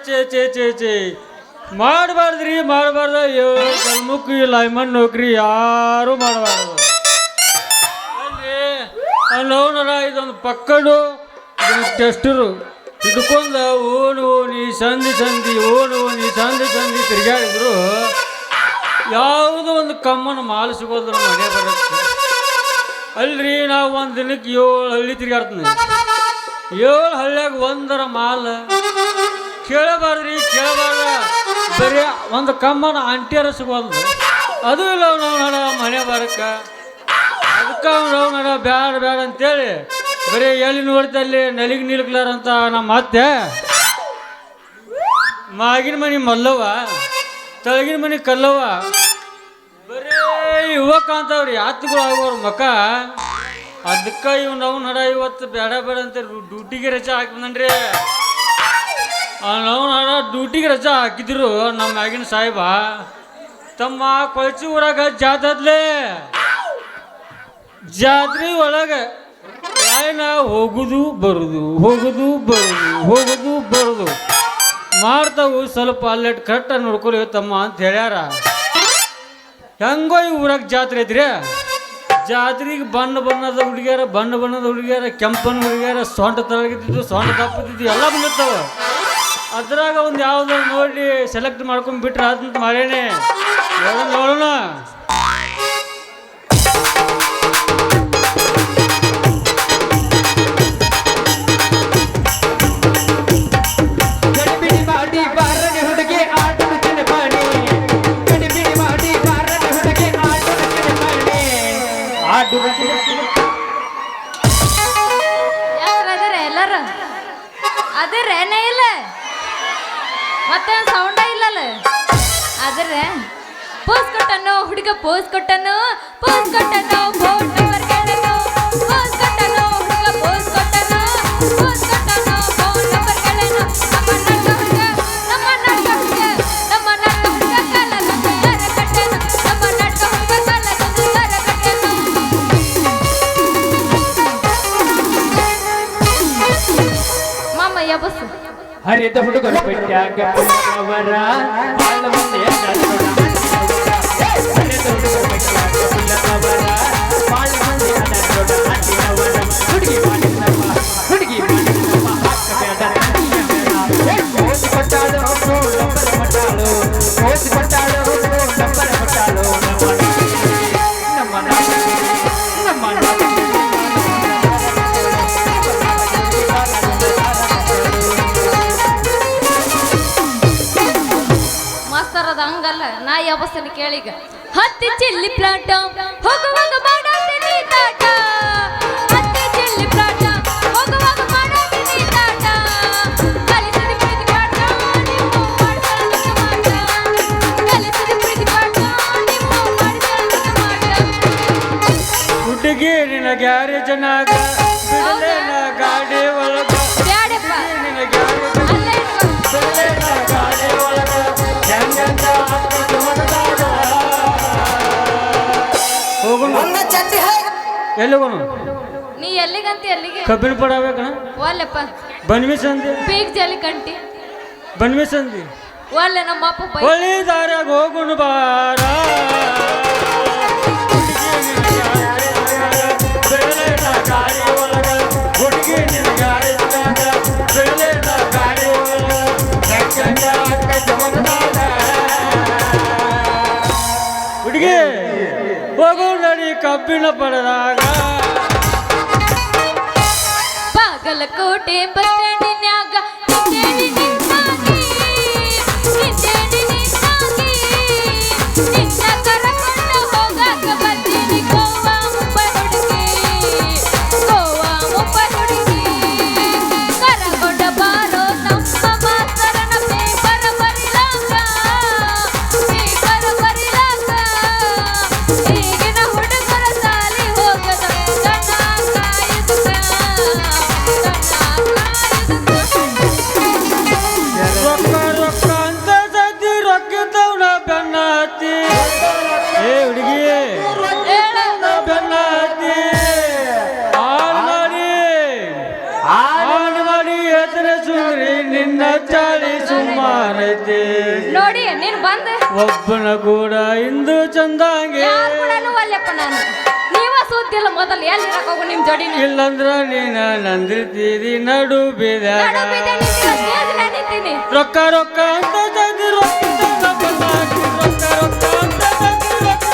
ಚೇ ಮಾಡಬಾರ್ದ್ರಿ ಮಾಡಬಾರ್ದ ಕಲ್ಮುಖಿ ಲೈಮನ್ ನೌಕರಿ ಯಾರು ಮಾಡಬಾರ್ದು ಅಲ್ಲೋನರ ಇದೊಂದು ಪಕ್ಕಡು ಟೆಸ್ಟರು ಹಿಡ್ಕೊಂಡ ಓಣಿ ಸಂಧಿ ತಿರುಗಾಡಿದ್ರು ಯಾವುದೋ ಒಂದು ಕಮ್ಮನ ಮಾಲು ಸಿಗೋದು ನಮ್ಮ ಮನೆ ಬರುತ್ತೆ ಅಲ್ರಿ ನಾವು ಒಂದು ದಿನಕ್ಕೆ 7 ಹಳ್ಳಿ ತಿರುಗಾಡ್ತೀನಿ 7 ಹಳ್ಳಿಯಾಗ ಒಂದರ ಮಾಲ್ ಕೇಳಬಾರ್ದ ಬರೀ ಒಂದು ಕಮ್ಮನ ಅಂಟಿಯರ ಸಿಗೋದು ಅದು ಇಲ್ಲ ನಾವು ನಡ ಮನೆ ಬರಕ್ಕ ಅದಕ್ಕೆ ನಾವು ನಡ ಬ್ಯಾಡ ಅಂತೇಳಿ ಬರೀ ಎಲ್ಲಿ ನೋಡ್ತಾ ಅಲ್ಲಿ ನಲಿಗೆ ನಿಲ್ಕ್ಲಾರ ಅಂತ ನಮ್ಮ ಅತ್ತೆ ಮಾಗಿನ ಮನೆ ಮಲ್ಲವ್ವ ತಳಗಿನ ಮನೆ ಕಲ್ಲವ್ವ ಬರೀ ಯುವಕ ಅಂತವ್ರಿ ಆತ್ಗಳು ಆಗೋರು ಮಕ ಅದಕ್ಕೆ ಇವ್ ನಾವು ನಡ ಇವತ್ತು ಬೇಡ ಅಂತ ಡ್ಯೂಟಿಗೆ ರಜೆ ಹಾಕಿದ್ರಿ ನಾವು ನಡ ಡ್ಯೂಟಿಗೆ ರಜೆ ಹಾಕಿದ್ರು ನಮ್ಮ ಮ್ಯಾಗಿನ ಸಾಹೇಬ ತಮ್ಮ ಕೊಳಚಿ ಊರಾಗ ಜಾತ್ರೆ ಒಳಗೆ ರಾಯನ ಹೋಗುದು ಬರುದು ಮಾಡ್ತಾವು ಸ್ವಲ್ಪ ಅಲ್ಲೆಟ್ ಕರೆಕ್ಟ್ ನೋಡ್ಕೊಳಿ ತಮ್ಮ ಅಂತ ಹೇಳ್ಯಾರ ಹೆಂಗೋ ಈ ಊರಾಗ ಜಾತ್ರೆ ಐತ್ರಿ ಜಾತ್ರೆಗೆ ಬಣ್ಣದ ಹುಡುಗಿಯರ ಕೆಂಪನ ಹುಡುಗಿಯರ ಸೊಂಟ ತಳಗಿದ್ದು ಸೊಂಟ ತಪ್ಪದಿದ್ದು ಎಲ್ಲ ಬಂದಿರ್ತಾವ ಅದ್ರಾಗ ಒಂದು ಯಾವ್ದಾರು ನೋಡಿ ಸೆಲೆಕ್ಟ್ ಮಾಡ್ಕೊಂಡು ಬಿಟ್ರೆ ಅದಂತ ಮಾಡೇನೆ ನೋಡೋಣ ಎಲ್ಲರೂ ಅದ್ರ ಇಲ್ಲ ಮತ್ತೆ ಸೌಂಡ ಇಲ್ಲಲ್ಲ ಆದ್ರೆ ಪೋಸ್ ಕೊಟ್ಟನು ಹುಡುಗ ಪೋಸ್ ಕೊಟ್ಟನು ಫೋನ್ ನಂಬರ್ ಕೇಳನು ಪೋಸ್ ಕೊಟ್ಟನು ಹುಡುಗ ಪೋಸ್ ಕೊಟ್ಟನು ಫೋನ್ ನಂಬರ್ ಕೇಳನು ನಮ್ಮ ನಾಟಕ ಹುಡುಗ ಕಾಲಲ್ಲೊಂದು ದಾರ ಕಟ್ಟನು ನಮ್ಮ ನಾಟಕ ಹುಡುಗ ಕಾಲಲ್ಲೊಂದು ದಾರ ಕಟ್ಟನು ಮಾಮ ಯಬಸ್ಸು ಹರಿದ ಹುಡುಗರು ಪೆಟ್ಟ್ಯಾಗ ಅವರ ಬಾಳ ಮುಂದೆ ಹರಿದ ಹುಡುಗರು ಪೆಟ್ಟ್ಯಾಗ ಅವರ ಬಾಳ ಮುಂದೆ ಹುಡುಗಿ ಮಾಡಿದ್ದಮ್ಮ ಹಾಕಬೇಡ ಓದಿ ಕೊಟ್ಟಾಳು ನಂಬರ್ ಮಟ್ಟಾಳು ನಮ್ಮ ಹಂಗಲ್ಲ ನಾ ಯಾವಸ್ಥೆ ಕೇಳಿಗ ಹತ್ತಿ ಚಿಲ್ಲಿ ಪ್ಲಾಟ ಹೋಗುವಾಗ ಮಾಡಾತೀನಿ ತಾಟ ಹತ್ತಿ ಚಿಲ್ಲಿ ಪ್ಲಾಟ ಹೋಗುವಾಗ ಮಾಡಾತೀನಿ ತಾಟ ಕಲಿಸಿದ ಪ್ರೀತಿ ಪಾಠ ನೀವು ಮಾಡಿದ ಮಾಡ ಕಲಿಸಿದ ಪ್ರೀತಿ ಪಾಠ ನೀವು ಮಾಡಿದ ಮಾಡ ಹುಡುಗಿ ನಿನ ಗ್ಯಾರೇಜ್ ನಾಗ ಬಿಡಲೇನ ಗಾಡಿ ಒಳಗ ಬ್ಯಾಡಪ್ಪ ನಿನ ಗ್ಯಾರೇಜ್ ಅಲ್ಲೇ ಬಿಡಲೇನ ಗಾಡಿ ಒಳಗ ಎಲ್ಲಿ ಹೋಗೋಣ ನೀ ಎಲ್ಲಿಗಂತ ಎಲ್ಲಿಗೆ ಕಬ್ಬಿನ ಪಡಬೇಕಣ ಒಲ್ಲಪ್ಪ ಬನ್ವಿ ಸಂಧಿ ಪೀಕ್ ಜಲಿ ಕಂಟಿ ಬನ್ವಿ ಸಂಧಿ ಒಲ್ಲೆ ನಮ್ಮ ಅಪ್ಪ ಒಳ್ಳೆ ದಾರ್ಯಾಗ ಹೋಗುಣ ಬಾರ ಹುಡುಗಿ ಹುಡುಗಿ ಹೋಗು ನಡಿ ಕಬ್ಬಿನ ಪಡೆದಾಗ ಬಾಗಲಕೋಟೆ ಬಸ್ ಸ್ಟ್ಯಾಂಡಿನ್ಯಾಗ ನಿನ್ನ ಕರಕೊಂಡು ಹೋಗಾಕ ಬರ್ತೀನಿ ಗೋವಾ ಮುಂಬೈ ಹುಡುಗಿ ಕರಗೊಂಡ ಬಾರೋ ನಮ್ಮ ಮಾಸ್ತರನ ಪೇಪರ್ ಬರಿಲಾಕ ಈಗಿನ ಹುಡುಗರ ಸಾಲಿ ಹೋಗದ ಗಣ್ಣ ಕಾಯುತ್ತ ಜೋಡಿ ನೀನು ಬಂದು ಒಬ್ಬನ ಕೂಡ ಇಂದು ಚಂದಾಗೆ ಯಾರು ಕೂಡ ಅಲ್ಲಪ್ಪ ನಾನು ನೀವ ಸುದ್ದಿಲ್ಲ ಮೊದಲು ಎಲ್ಲಿ ಹೋಗು ನಿಮ್ಮ ಜೋಡಿ ಇಲ್ಲಂದ್ರ ನೀನ ನಂದಿರ್ತೀರಿ ನಡು ಬೇದ ನಿಂತೀನಿ ರೊಕ್ಕ ರೊಕ್ಕ ಅಂತ ತಂದಿ ರೊಕ್ಕ ರೊಕ್ಕ ರೊಕ್ಕ ಅಂತ ತಂದಿ ರೊಕ್ಕ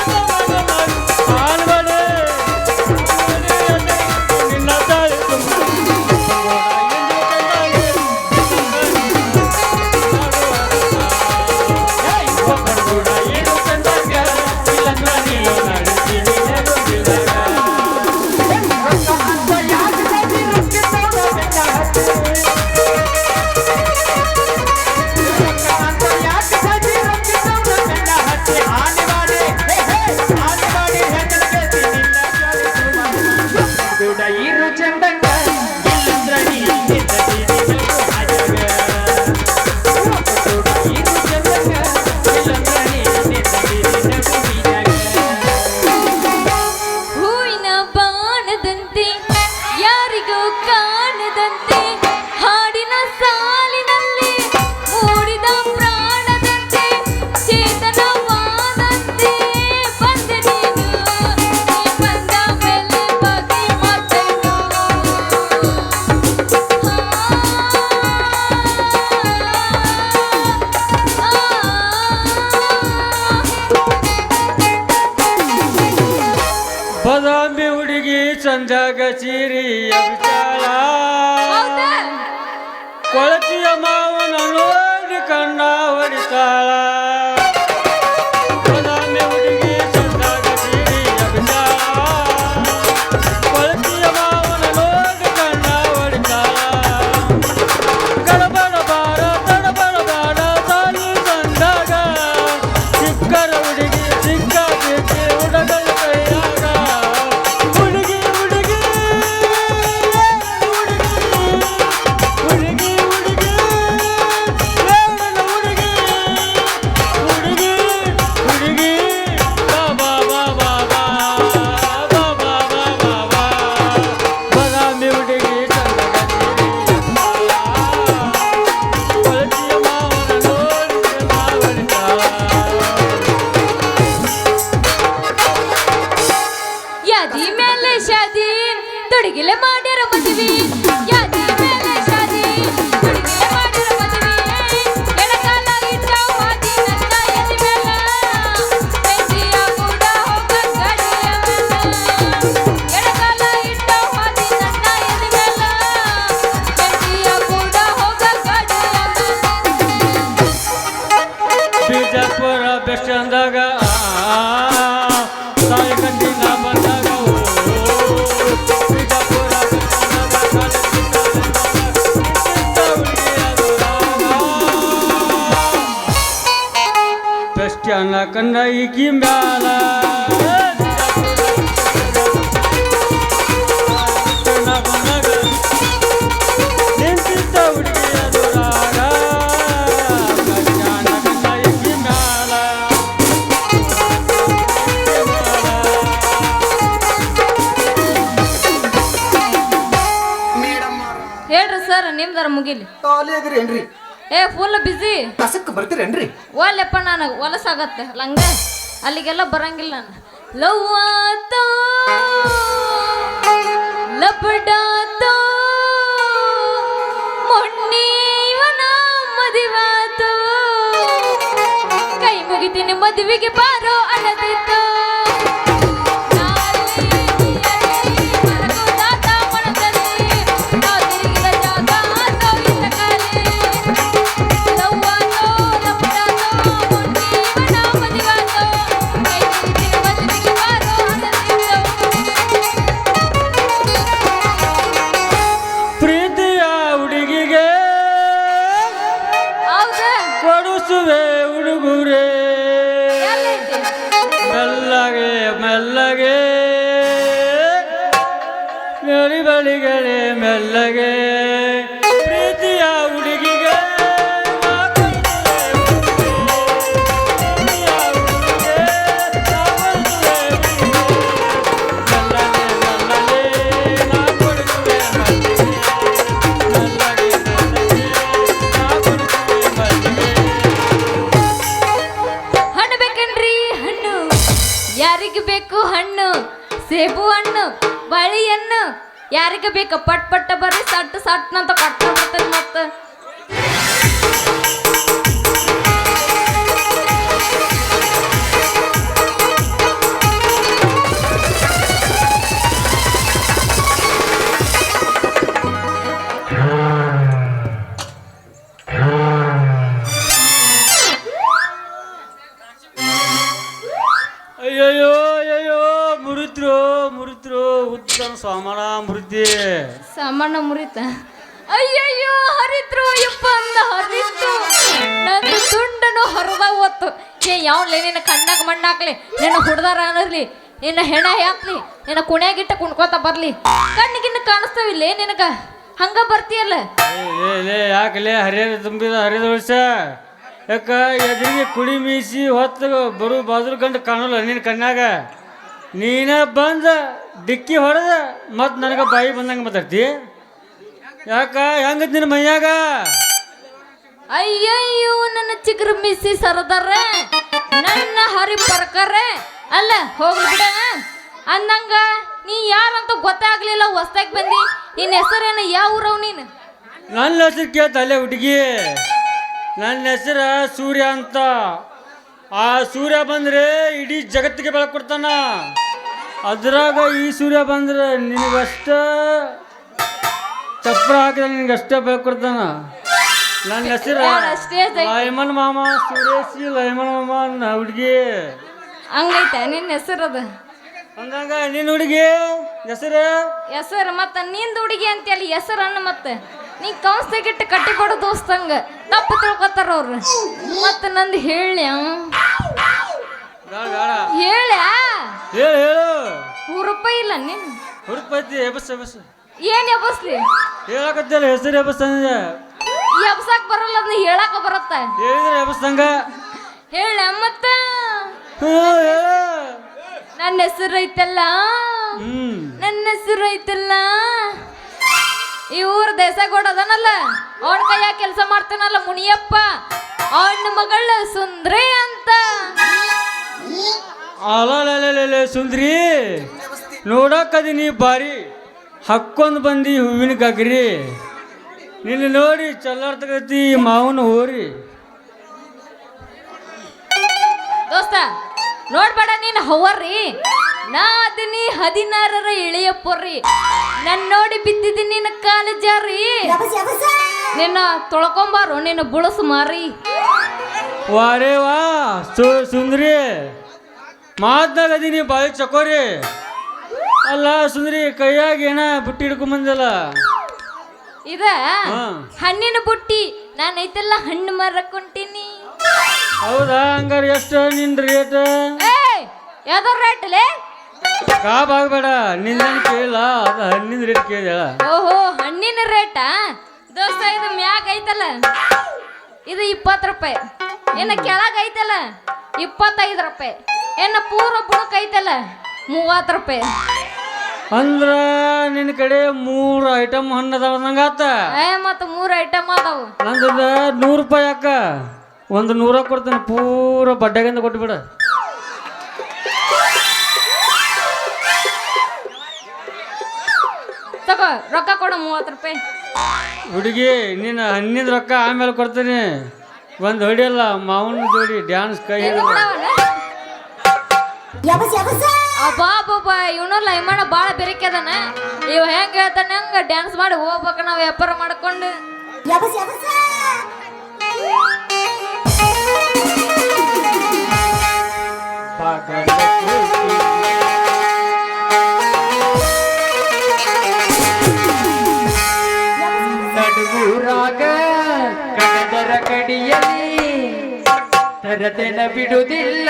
ಆಲ್ಬಡೆ ನಿನ್ನ ತಾಳಿ ಒಬ್ಬನ ಕೂಡ ಏನು ಚಂದಾಗೆ ಇಲ್ಲಂದ್ರ ನೀನು ನಡುತ್ತೀರಿ ನಡು ಬೇದಾಗ ಹೂವಿನ ಬಾಣದಂತೆ ಯಾರಿಗೂ ಕಾಣದಂತೆ ಹಾಡಿನ ಸಾಲಿನಲ್ಲಿ ಮೂಡಿದ ಪ್ರಾಣದಂತೆ ಚೇತನವಾದಂತೆ ಬಂದೆ ನೀನು ನೀ ಬಂದ ಮೇಲೆ ಬಗೆ ಮಾತೇನು ಬದಾಮಿ ಹುಡುಗಿ ಸಂಜಾಗ ಚೀರಿಯ ವಿಚಾರ ಹೌದಾ ಕೊಳಚಿಯ ಮಾವನ ನೋಡಿ ಕಣ್ಣ ಹೊಡಿತಾಳ ಬದಾಮಿ ಹುಡುಗಿ ಸಂಜಾಗ ಚೀರಿಯ ವಿಚಾರ ಕೊಳಚಿಯ ಮಾವನ ನೋಡಿ ಕಣ್ಣ ಹೊಡಿತಾಳ ಗಡಬಡ ಬಾರ ತಡಬಡ ಬಾರ ತಾಯಿ ಸಂದಾಗ ಚಿಕ್ಕರ ಹುಡುಗಿ ಚಿಕ್ಕ ಚಿಕ್ಕಿ ಹುಡುಗನ ಕೈಯಾಗ ಹುಡುಗಿ ಹುಡುಗಿ ಹುಡುಗಿ ಹುಡುಗಿ ಹೇಳನ ಹುಡುಗಿ ಹುಡುಗಿ ಹುಡುಗಿ ಬಾಬಾ ಬಾಬಾ ಬಾಬಾ ಬಾಬಾ ಬದಾಮಿ ಹುಡುಗಿ ಕೊಳಚಿಯ ಮಾವನ ನೋಡಿ ಮಾವಳಿತಾಳ ಯಾದಿ ಮೇಲೆ ಶಾದಿ ತುಡುಗಿಲೆ ಮಾಡಿರ ಮದುವೆ ಯಾದಿ ಮೇಲೆ ಶಾದಿ ತುಡುಗಿಲೆ ಮಾಡಿರ ಮದುವೆ ಎಡಕಾಲ ಇಟ್ಟ ಹಾದಿ ನನ್ನ ಎದಿ ಮೇಲ ಬೆಂಚಿಯ ಕೂಡ ಹೋಗ ಗಾಡಿಯ ಮೇಲ ಎಡಕಾಲ ಇಟ್ಟ ಹಾದಿ ನನ್ನ ಎದಿ ಮೇಲ ಬೆಂಚಿಯ ಕೂಡ ಹೋಗ ಗಾಡಿಯ ಮೇಲ ಬಿಜಾಪುರ ಬೆಸ್ಟ್ ಅಂದಾಗ ತಾಯಿ ಕಂಡಿನ ಬಂದಾಗ ಬಿಜಾಪುರ ಬೆಸ್ಟ್ ಅನ್ನ ಕಣ್ಣ ಈಕಿ ಮ್ಯಾಲ ನಿಂತಿದ್ದ ಹುಡುಗಿ ಅದುರಾಗ ಕಲ್ಯಾಣ ಕಣ್ಣ ಈಕಿ ಮ್ಯಾಲ ಹೇಳ್ರಿ ಸರ್ ನಿಮ್ದಾರ ಮುಗಿಲಿ ಖಾಲಿ ಆಗಿರೇನ್ರಿ ಏ ಫುಲ್ ಬಿಸಿ ಕಸಕ್ಕೆ ಬರ್ತೀರೇನ್ರಿ ಒಲ್ಲೆಪ್ಪ ನಾನು ಹೊಲಸಾಗತ್ತೆ ಲಂಗ ಅಲ್ಲಿಗೆಲ್ಲ ಬರಂಗಿಲ್ಲ ನಾನು ಲವ್ ಆತೋ ಲಪಡಾತೋ ಮೊನ್ನಿವನ ಮದಿವಾತೋ ಕೈ ಮುಗಿತೀನಿ ಮದುವೆಗೆ ಬಾರೋ ಅನ್ನದಿತ್ತು ಪ್ರೀತಿಯ ಹುಡುಗಿಗೆ ಕೊಡಿಸುವೆ ಹುಡುಗುರೇ ಮೆಲ್ಲಗೆ ಮೆಲ್ಲಗೆ ಬಳಿಗಳೇ ಮೆಲ್ಲಗೆ ಪ್ರೀತಿಯ ಹುಡುಗಿಗೆ ನಾ ಕೊಡಿಸುವೆ ಪ್ರೀತಿಯ ಹುಡುಗಿಗೆ ನಾ ಕೊಡಿಸುವೆ ಮೆಲ್ಲಗೆ ಮೆಲ್ಲಗೆ ನಾ ಕೊಡಿಸುವೆ ಮೆಲ್ಲಗೆ ಮೆಲ್ಲಗೆ ನಾ ಕೊಡಿಸುವೆ ಮೆಲ್ಲಗೆ ಹಣ್ಣು ಸೇಬು ಹಣ್ಣು ಬಳಿಯನ್ನು ಯಾರಿಗೆ ಬೇಕ ಪಟ್ ಪಟ್ಟ ಬರ್ರಿ ಸಟ್ ಸಟ್ ಅಂತ ಕಟ್ಟ ಬರ್ತದೆ ಮತ್ತ ಅಯ್ಯಯ್ಯೋ ಅಯ್ಯಯ್ಯೋ ಮುರಿತ್ರು ಉತ್ತಮ ಸೋಮನ ಮುರಿತಿ ಸಾಮಾನ್ಯ ಮುರಿತ ಅಯ್ಯಯ್ಯೋ ಹರಿದ್ರು ಯಪ್ಪ ಅಂದ ಹರಿದ್ರು ನನ್ನ ತುಂಡನು ಹೊರದ ಹೊತ್ತು ಯಾವ್ಲೆ ನಿನ್ನ ಕಣ್ಣಾಗ ಮಣ್ಣಾಕ್ಲಿ ನಿನ್ನ ಹುಡ್ದಾರ ಅನ್ನೋದ್ಲಿ ನಿನ್ನ ಹೆಣ ಹಾಕ್ಲಿ ನಿನ್ನ ಕುಣ್ಯಾಗಿಟ್ಟ ಕುಣ್ಕೋತ ಬರ್ಲಿ ಕಣ್ಣಿಗಿನ್ನ ಕಾಣಿಸ್ತಾವಿಲ್ಲೇ ನಿನಗ ಹಂಗ ಬರ್ತೀಯಲ್ಲ ಲೇ ಯಾಕಲೇ ಹರಿಯದ ತುಂಬಿದ ಹರಿದ ವರ್ಷ ಯಾಕ ಎದುರಿಗೆ ಕುಡಿ ಮೀಸಿ ಹೊತ್ತು ಬರು ಬಾದ್ರು ಗಂಡು ಕಾಣಲ್ಲ ನಿನ್ನ ಕಣ್ಣಾಗ ನೀನ ಬಂದ ಡಿಕ್ಕಿ ಹೊಡೆದ ಮತ್ತು ನನಗೆ ಬಾಯಿ ಬಂದಂಗೆ ಮಾತಾಡ್ತಿ ಯಾಕ ಹೆಂಗತ್ ನಿನ್ನ ಮೈಯಾಗ ಅಯ್ಯಯ್ಯೋ ನನ್ನ ಚಿಗ್ರ ಮಿಸಿ ಸರದಾರೆ ನನ್ನ ಹರಿ ಬರ್ಕರೆ ಅಲ್ಲ ಹೋಗ್ಲಿ ಬಿಡ ಅಂದಂಗ ನೀ ಯಾರಂತ ಗೊತ್ತಾಗ್ಲಿಲ್ಲ ಹೊಸ್ದಾಗಿ ಬಂದಿ ನಿನ್ನ ಹೆಸರೇನ ಯಾವ ಊರವ್ ನೀನು ನನ್ನ ಹೆಸರು ಕೇಳ್ತ ಅಲ್ಲೇ ಹುಡುಗಿ ನನ್ನ ಹೆಸರ ಸೂರ್ಯ ಅಂತ ಆ ಸೂರ್ಯ ಬಂದ್ರೆ ಇಡೀ ಜಗತ್ತಿಗೆ ಬೆಳಕು ಕೊಡ್ತಾನ ಅದ್ರಾಗ ಈ ಸೂರ್ಯ ಬಂದ್ರೆ ನಿನಗಷ್ಟ ಚಪ್ರ ಹಾಕಿದ್ರೆ ನಿನಗಷ್ಟ ಬೆಳಕು ಕೊಡ್ತಾನ ನನ್ನ ಹೆಸರು ಲೈಮನ್ ಮಾಮ ಸುರೇಶಿ ಲೈಮನ್ ಮಾಮ ನನ್ನ ಹುಡುಗಿ ಹಂಗೈತೆ ನಿನ್ನ ಹೆಸರದ ಹಂಗಂಗ ನಿನ್ನ ಹುಡುಗಿ ಹೆಸರು ಮತ್ತ ನಿಂದ ಹುಡುಗಿ ಅಂತೇಳಿ ಹೆಸರನ್ನ ಮತ್ತೆ ನೀ ಕೌನ್ಸ್ದಾಗಿಟ್ಟು ಕಟ್ಟಿ ಕೊಡೋ ದೋಸ್ತಂಗ ತಪ್ಪು ತಿಳ್ಕೊತಾರ ಅವ್ರು ಮತ್ತ ನಂದು ಹೇಳ ಹೇಳ ಹೇಳು ರೂಪಾಯಿ ಇಲ್ಲ ನೀನು ಹುಡುಪೈತಿ ಎಬಸ್ ಎಬಸ್ ಏನ್ ಎಬಸ್ಲಿ ಹೇಳಕತ್ತಿಲ್ಲ ಹೆಸರು ಎಬಸ್ ಅಂದೆ ಎಬ್ಸಾಕ್ ಬರಲ್ಲ ಅದನ್ನ ಹೇಳಾಕ ಬರತ್ತ ಹೇಳಿದ್ರೆ ಎಬಸ್ತಂಗ ಹೇಳ ಮತ್ತ ನನ್ನ ಹೆಸರು ಐತಲ್ಲ ನನ್ನ ಹೆಸರು ಐತಲ್ಲ ಈ ಊರ್ ದೇಸಗೌಡ ಅದನಲ್ಲ ಅವನ ಕೈಯಾಗ ಕೆಲಸ ಮಾಡ್ತಾನಲ್ಲ ಮುನಿಯಪ್ಪ ಅವನ ಮಗಳ ಸುಂದ್ರಿ ಅಂತ ಅಲ್ಲ ಸುಂದ್ರಿ ನೋಡಕ್ಕದೀನಿ ಬಾರಿ ಹಕ್ಕೊಂದು ಬಂದಿ ಹೂವಿನ ಗಗ್ರಿ ನಿನ್ನ ನೋಡಿ ಚಲ್ಲಾಡ್ತಗತಿ ಮಾವನ ಹೋರಿ ದೋಸ್ತ ನೋಡ್ಬೇಡ ನೀನು ಹವರ್ರಿ ನಾ ಅದೀನಿ 16ರ ಇಳಿಯಪ್ಪರ್ರಿ ನನ್ ನೋಡಿ ಬಿದ್ದಿದ್ದಿ ನಿನ್ನ ಕಾಲ ಜಾರಿ ನಿನ್ನ ತೊಳ್ಕೊಂಬಾರು ನಿನ್ನ ಬುಳಸು ಮಾರಿ ವಾರೇ ವಾ ಸುಂದ್ರಿ ಮಾತ್ನಾಗದೀನಿ ಬಾಯಿ ಚಕೋರಿ ಅಲ್ಲ ಸುಂದ್ರಿ ಕೈಯಾಗ ಏನ ಬುಟ್ಟಿ ಹಿಡ್ಕೊಂಬಂದಲ್ಲ ಇದ ಹಣ್ಣಿನ ಬುಟ್ಟಿ ನಾನು ಐತೆಲ್ಲ ಹಣ್ಣು ಮಾರಕೊಂತೀನಿ ಹೌದಾ ಹಂಗಾರೆ ಎಷ್ಟು ನಿನ್ ರೇಟ್ ಯಾವ್ದೋ ರೇಟ್ಲೆ ಕಾಬ್ ಆಗ್ಬೇಡ ನಿನ್ನ ಕೇಳ ಅದು ಹಣ್ಣಿನ ರೇಟ್ ಕೇಳ ಓಹೋ ಹಣ್ಣಿನ ರೇಟಾ ದೋಸ್ತ ಇದು ಮ್ಯಾಗ ಐತಲ್ಲ ಇದು 20 ರೂಪಾಯಿ ಇನ್ನ ಕೆಳಗ ಐತಲ್ಲ 25 ರೂಪಾಯಿ ಇನ್ನ ಪೂರ್ವ ಬುಡಕ್ ಐತಲ್ಲ 30 ರೂಪಾಯಿ ಅಂದ್ರ ನಿನ್ನ ಕಡೆ 3 ಐಟಮ್ ಹಣ್ಣು ಅದಾವ ನಂಗಾತ ಮತ್ತ 3 ಐಟಮ್ ಅದಾವು ನಂದು 100 ರೂಪಾಯಿ ಅಕ್ಕ ಒಂದು 100 ಕೊಡ್ತೇನೆ ಪೂರ ಬಡ್ಡೆಗಿಂದ ಕೊಟ್ಬಿಡ ತಗೋ ರೊಕ್ಕ ಕೊಡು 30 ರೂಪಾಯಿ ಹುಡುಗಿ ನೀನು ಹಣ್ಣಿನ ರೊಕ್ಕ ಆಮೇಲೆ ಕೊಡ್ತೇನೆ ಒಂದು ಹೊಡಿಯಲ್ಲ ಮಾವನ ಜೋಡಿ ಡ್ಯಾನ್ಸ್ ಕೈ ಅಬ್ಬಾ ಬಾಬಾ ಇವನು ಲೈಮಣ್ಣ ಭಾಳ ಬೆರಿಕೆ ಅದಾನ ಇವ ಹೆಂಗ ಹೇಳ್ತಾನೆ ಹಂಗ ಡ್ಯಾನ್ಸ್ ಮಾಡಿ ಹೋಗ್ಬೇಕು ನಾವು ವ್ಯಾಪಾರ ಮಾಡ್ಕೊಂಡು ನಡುಗೂರಾಗ ಕಡದರ ಕಡಿಯಲಿ ತರದೆನ ಬಿಡುವುದಿಲ್ಲ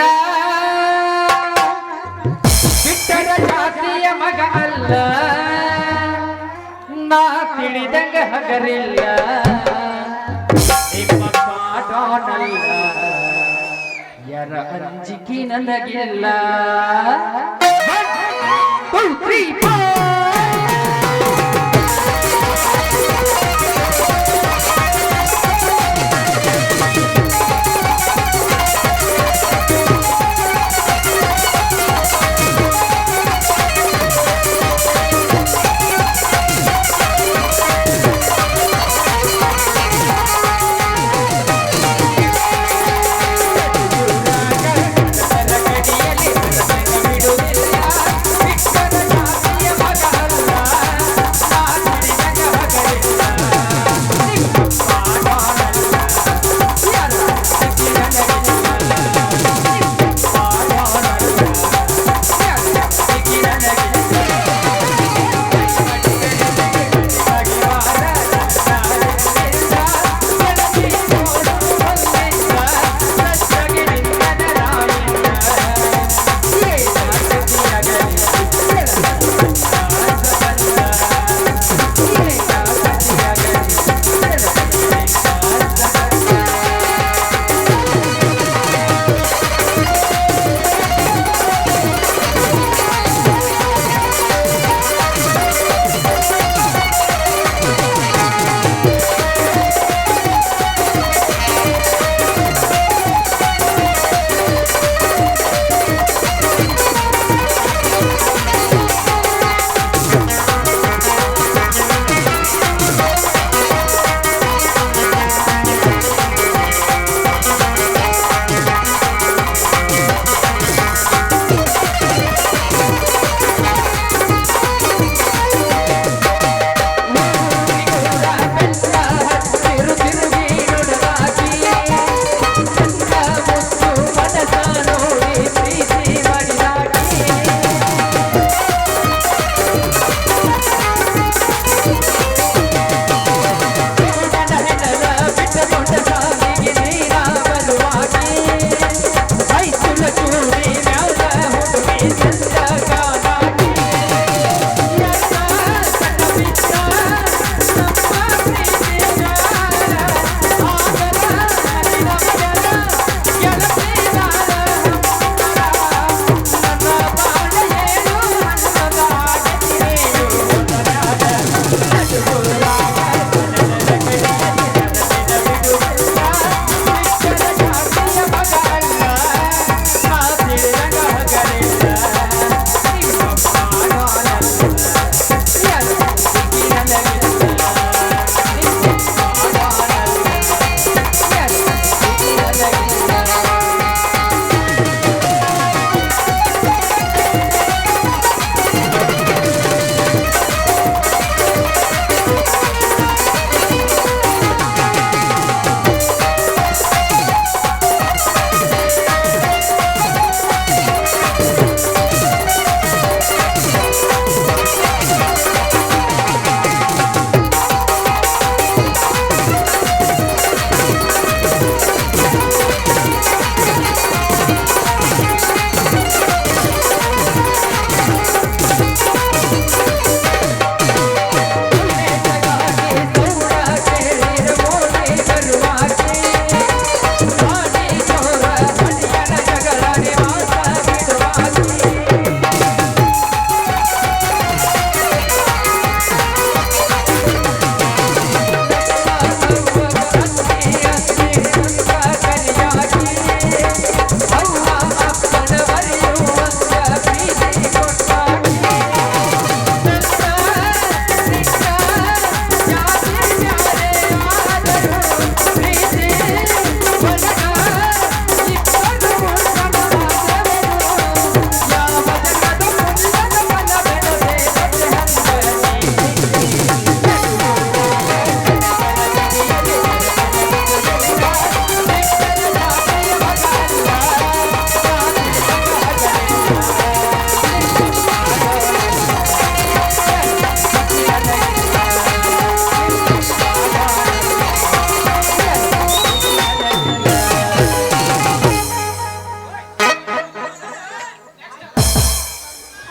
ಬಿಟ್ಟರ ಜಾತಿಯ ಮಗ ಅಲ್ಲ ನಾ ತಿಳಿದಂಗ ಹಗರಿಲ್ಲ ನಿಮ್ಮ ಪಾಠನಲ್ಲ ಯರ ಅಂಜಿಕೆ ನನಗಿಲ್ಲ 1 2 3 4 ¡Suscríbete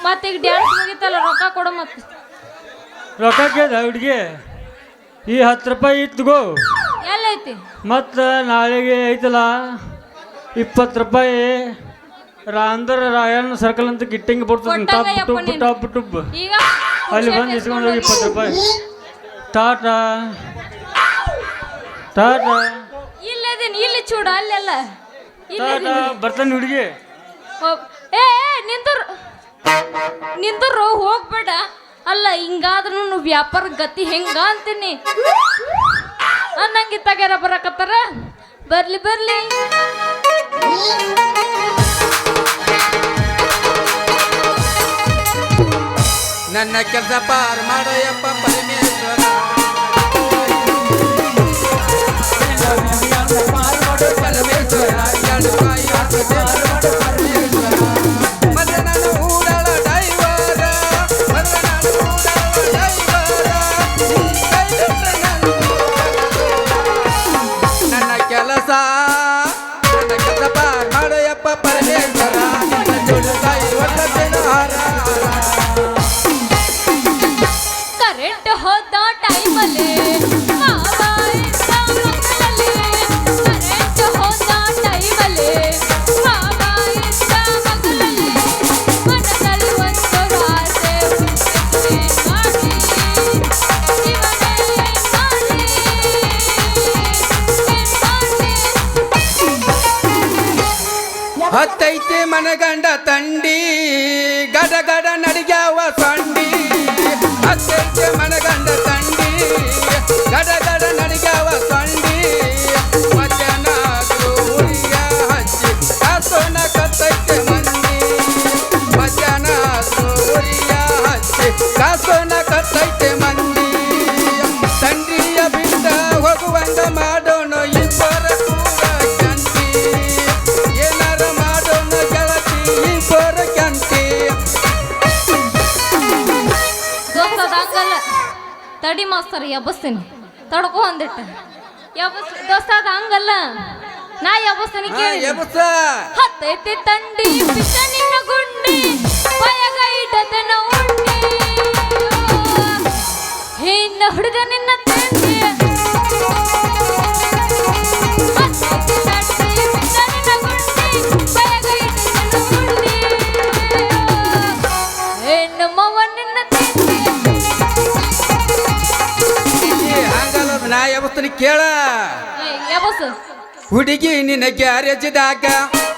ಮತ್ತೀಗ ಡ್ಯಾನ್ಸ್ ಮುಗಿತಲ್ಲ ರೊಕ್ಕ ಕೊಡು ಮತ್ತೆ ರೊಕ್ಕ ಕೇಳ್ದ ಹುಡುಗಿ ಈ 10 ರೂಪಾಯಿ ಇತ್ಗೋ ಎಲ್ಲೈತಿ ಮತ್ತು ನಾಳೆಗೆ ಐತಲ್ಲ 20 ರೂಪಾಯಿ ರಾಯಣ್ಣ ಸರ್ಕಲ್ ಅಂತ ಗಿಟ್ಟಿಂಗ್ ಬರ್ತದೆ ಕೊಟ್ಟಂಗ ಯಪ್ಪ ನೀನು. ಟಾಪ್ ಟುಬ್ ಈಗ ಅಲ್ಲಿ ಬಂದು ಇಸ್ಕೊಂಡು ಹೋಗಿ 20 ರೂಪಾಯಿ ಟಾಟಾ ಟಾಟಾ ಇಲ್ಲದೀನಿ ಇಲ್ಲಿ ಚೂಡ ಅಲ್ಲೆಲ್ಲ ಟಾಟಾ ಬರ್ತಾನೆ ಹುಡುಗಿ ಏ ನಿಂದರು ಹೋಗ್ಬೇಡ ಅಲ್ಲ ಹಿಂಗಾದ್ರೂ ವ್ಯಾಪಾರ ಗತಿ ಹೆಂಗ ಅಂತೀನಿ ಅನ್ನಂಗೆ ತಗ್ಯಾರ ಬರಕತ್ತಾರ ಬರ್ಲಿ ಬರ್ಲಿ ನನ್ನ ಕೆಲಸ ಪಾರ್ ಮಾಡಯಪ್ಪ ಪರಮೇಶ್ವರ ಪರಮೇಶ್ವರ ಮತ್ತೆ ನಾನು ಊಡಳ ಡೈವರ ಮತ್ತೆ ನಾನು ಊಡಳ ಡೈವರ ನನ್ನ ಕೆಲಸ ಪಾರ್ ಮಾಡಯಪ್ಪ ಪರಮೇಶ್ವರ ನಿನ್ನ ಜೋಡು ತಾಯಿ ಒಟ್ಟ ಹಾರ ಕರೆಂಟ್ ಹೋದ ಟೈಮಲ್ಲಿ ಕರೆಂಟ್ ಹೋದ ಟೈಮಲ್ಲಿ ಮನದಲ್ಲಿ ಒಂದು ಆಸೆ ಹತ್ತೈತೆ ಮನಗಂಡ ತಂಡಿ ಗಡ ಗಡ ನಡಿಗ್ಯಾವ ಸಂಡಿ ಹತ್ತೈತೆ ಮನಗಂಡ ತಂಡಿ ಗಡ ಗಡ ನಡಿಗ್ಯಾವ ಸಂಡಿ ಮಧ್ಯಾಹ್ನ ಉರಿಯ ಹಚ್ಚಿ ಕಾಸೋನ ಕತ್ತೈತೆ ಮಂದಿ ಮಧ್ಯಾಹ್ನ ಉರಿಯ ಹಚ್ಚಿ ಕಾಸೋನ ಕತ್ತೈತೆ ಮಂದಿ ತಂಡಿಯ ಬಿಟ್ಟ ಹೋಗುವಂಗ ಮಾಡೋಣ ಇಬ್ಬರ ಕೂಡ ಕಂತಿ ಏನಾರ ಮಾಡೋಣ ಗೆಳತಿ ಇಬ್ಬರ ಕಂತಿ ದೋಸ್ತದ ಹಂಗಲ್ಲ ತಡಿ ಮಾಸ್ತರ್ ಎಬ್ಬಸ್ತೀನಿ ತಡ್ಕೊ ಒಂದಿಟ್ಟ ದೋಸ್ತದ ಹಂಗಲ್ಲ ನಾ ಎಬ್ಬಸ್ತೀನಿ ಕೇಳಿ ಎಬಸ ಹತ್ತೈತಿ ತಂಡಿ ಪಿಸ ನಿನ್ನ ಗುಂಡಿ ಬಯಗ ಇಡದನ ಉಂಡಿ ಹಿನ್ನ ಹುಡುಗ ನಿನ್ನ ತಂಡಿ ಹತ್ತೈತಿ ತಂಡಿ ಪಿಸ ನಿನ್ನ ಗುಂಡಿ ಬಯಗ ಇಡದನ ಉಂಡಿ ಹೆಣ್ಣು ಮವ ನಿನ್ನ ತಂಡಿ ಹಂಗಲ್ಲ ನಾ ಎಬಸ್ತೀನಿ ಕೇಳ ಎಬ್ಬಸು ಹುಡುಗಿ ನಿನ್ನ ಗ್ಯಾರೇಜ್ದಾಗ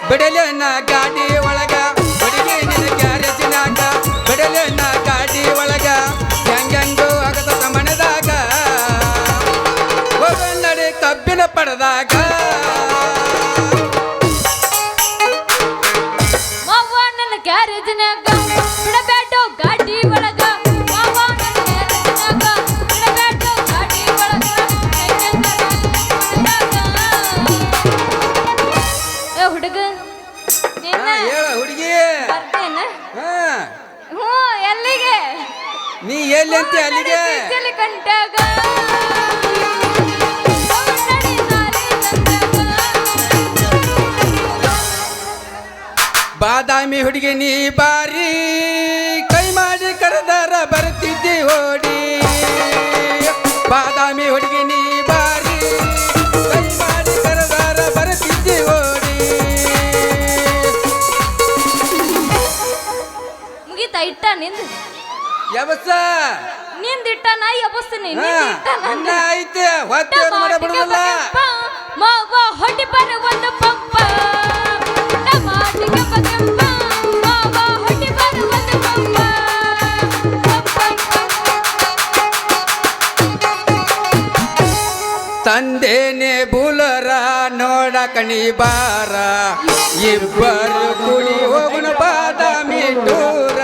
ಬಿಡಲೇನ ಗಾಡಿ ಒಳಗ ಹುಡುಗಿ ನಿನ್ನ ಗ್ಯಾರೇಜ್ನಾಗ ಬಿಡಲೇನ ಗಾಡಿ ಒಳಗ ಹೆಂಗಂಗೋ ಆಗದ ಮನದಾಗ ಹೋಗ ನಡೆ ಕಬ್ಬಿನ ಪಡೆದಾಗ ಮಾವ ನನ್ನ ಗ್ಯಾರೇಜ್ನ್ಯಾಗ ಬಿಡಬೇಡೋ ಗಾಡಿ ಒಳಗ ಮಾವ ನನ್ನ ಗ್ಯಾರೇಜ್ನ್ಯಾಗ ಬಿಡಬೇಡೋ ಗಾಡಿ ಒಳಗ ಏ ಹುಡುಗ ನಿನ್ನ ಹೇಳ ಹುಡುಗಿ ಬರ್ತೇನ ಹಾ ಹ್ಞೂ ಎಲ್ಲಿಗೆ ನೀ ಎಲ್ಲಿ ಅಂತ ಅಲ್ಲಿಗೆ ಬಿಸಿಲು ಕಂಟಾಗ ನಡಿ ದಾರಿ ತಂದಾಗ. ಬಾದಾಮಿ ಹುಡುಗಿ ನೀ ಬಾರಿ ಕೈ ಮಾಡಿ ಕರೆದಾರ ಬರ್ತಿದ್ದಿ ಓಡಿ ಬಾದಾಮಿ ಹುಡುಗಿ ನೀ ಬಾರಿ ಕೈ ಮಾಡಿ ಕರೆದಾರ ಬರ್ತಿದ್ದಿ ಓಡಿ ಮುಗೀತಾ ಇಟ್ಟ ನಿಂದು ಯವಸ ನಿಂದಿಟ್ಟ ನಾ ಎಬ್ಬಸ್ತೀನಿ ನಿಂದಿಟ್ಟ ಇನ್ನ ಐತೆ ಹೊತ್ತೇರು ಮಾಡ ಬಿಡುದಿಲ್ಲ ಮಾವ ಹೊಡಿ ಬರ ಒಂದು ಪಂಪ ಟಮಾಟಿಗೆ ಬಗೆಂಪ ಮಾವ ಹೊಡಿ ಬರ ಒಂದು ಪಂಪ ತಂದೇನೆ ಬುಲರ ನೋಡಕಣಿ ಬಾರ ಇಬ್ಬರು ಕುಡಿ ಹೋಗುಣ ಬಾದಾಮಿ ಟೂರ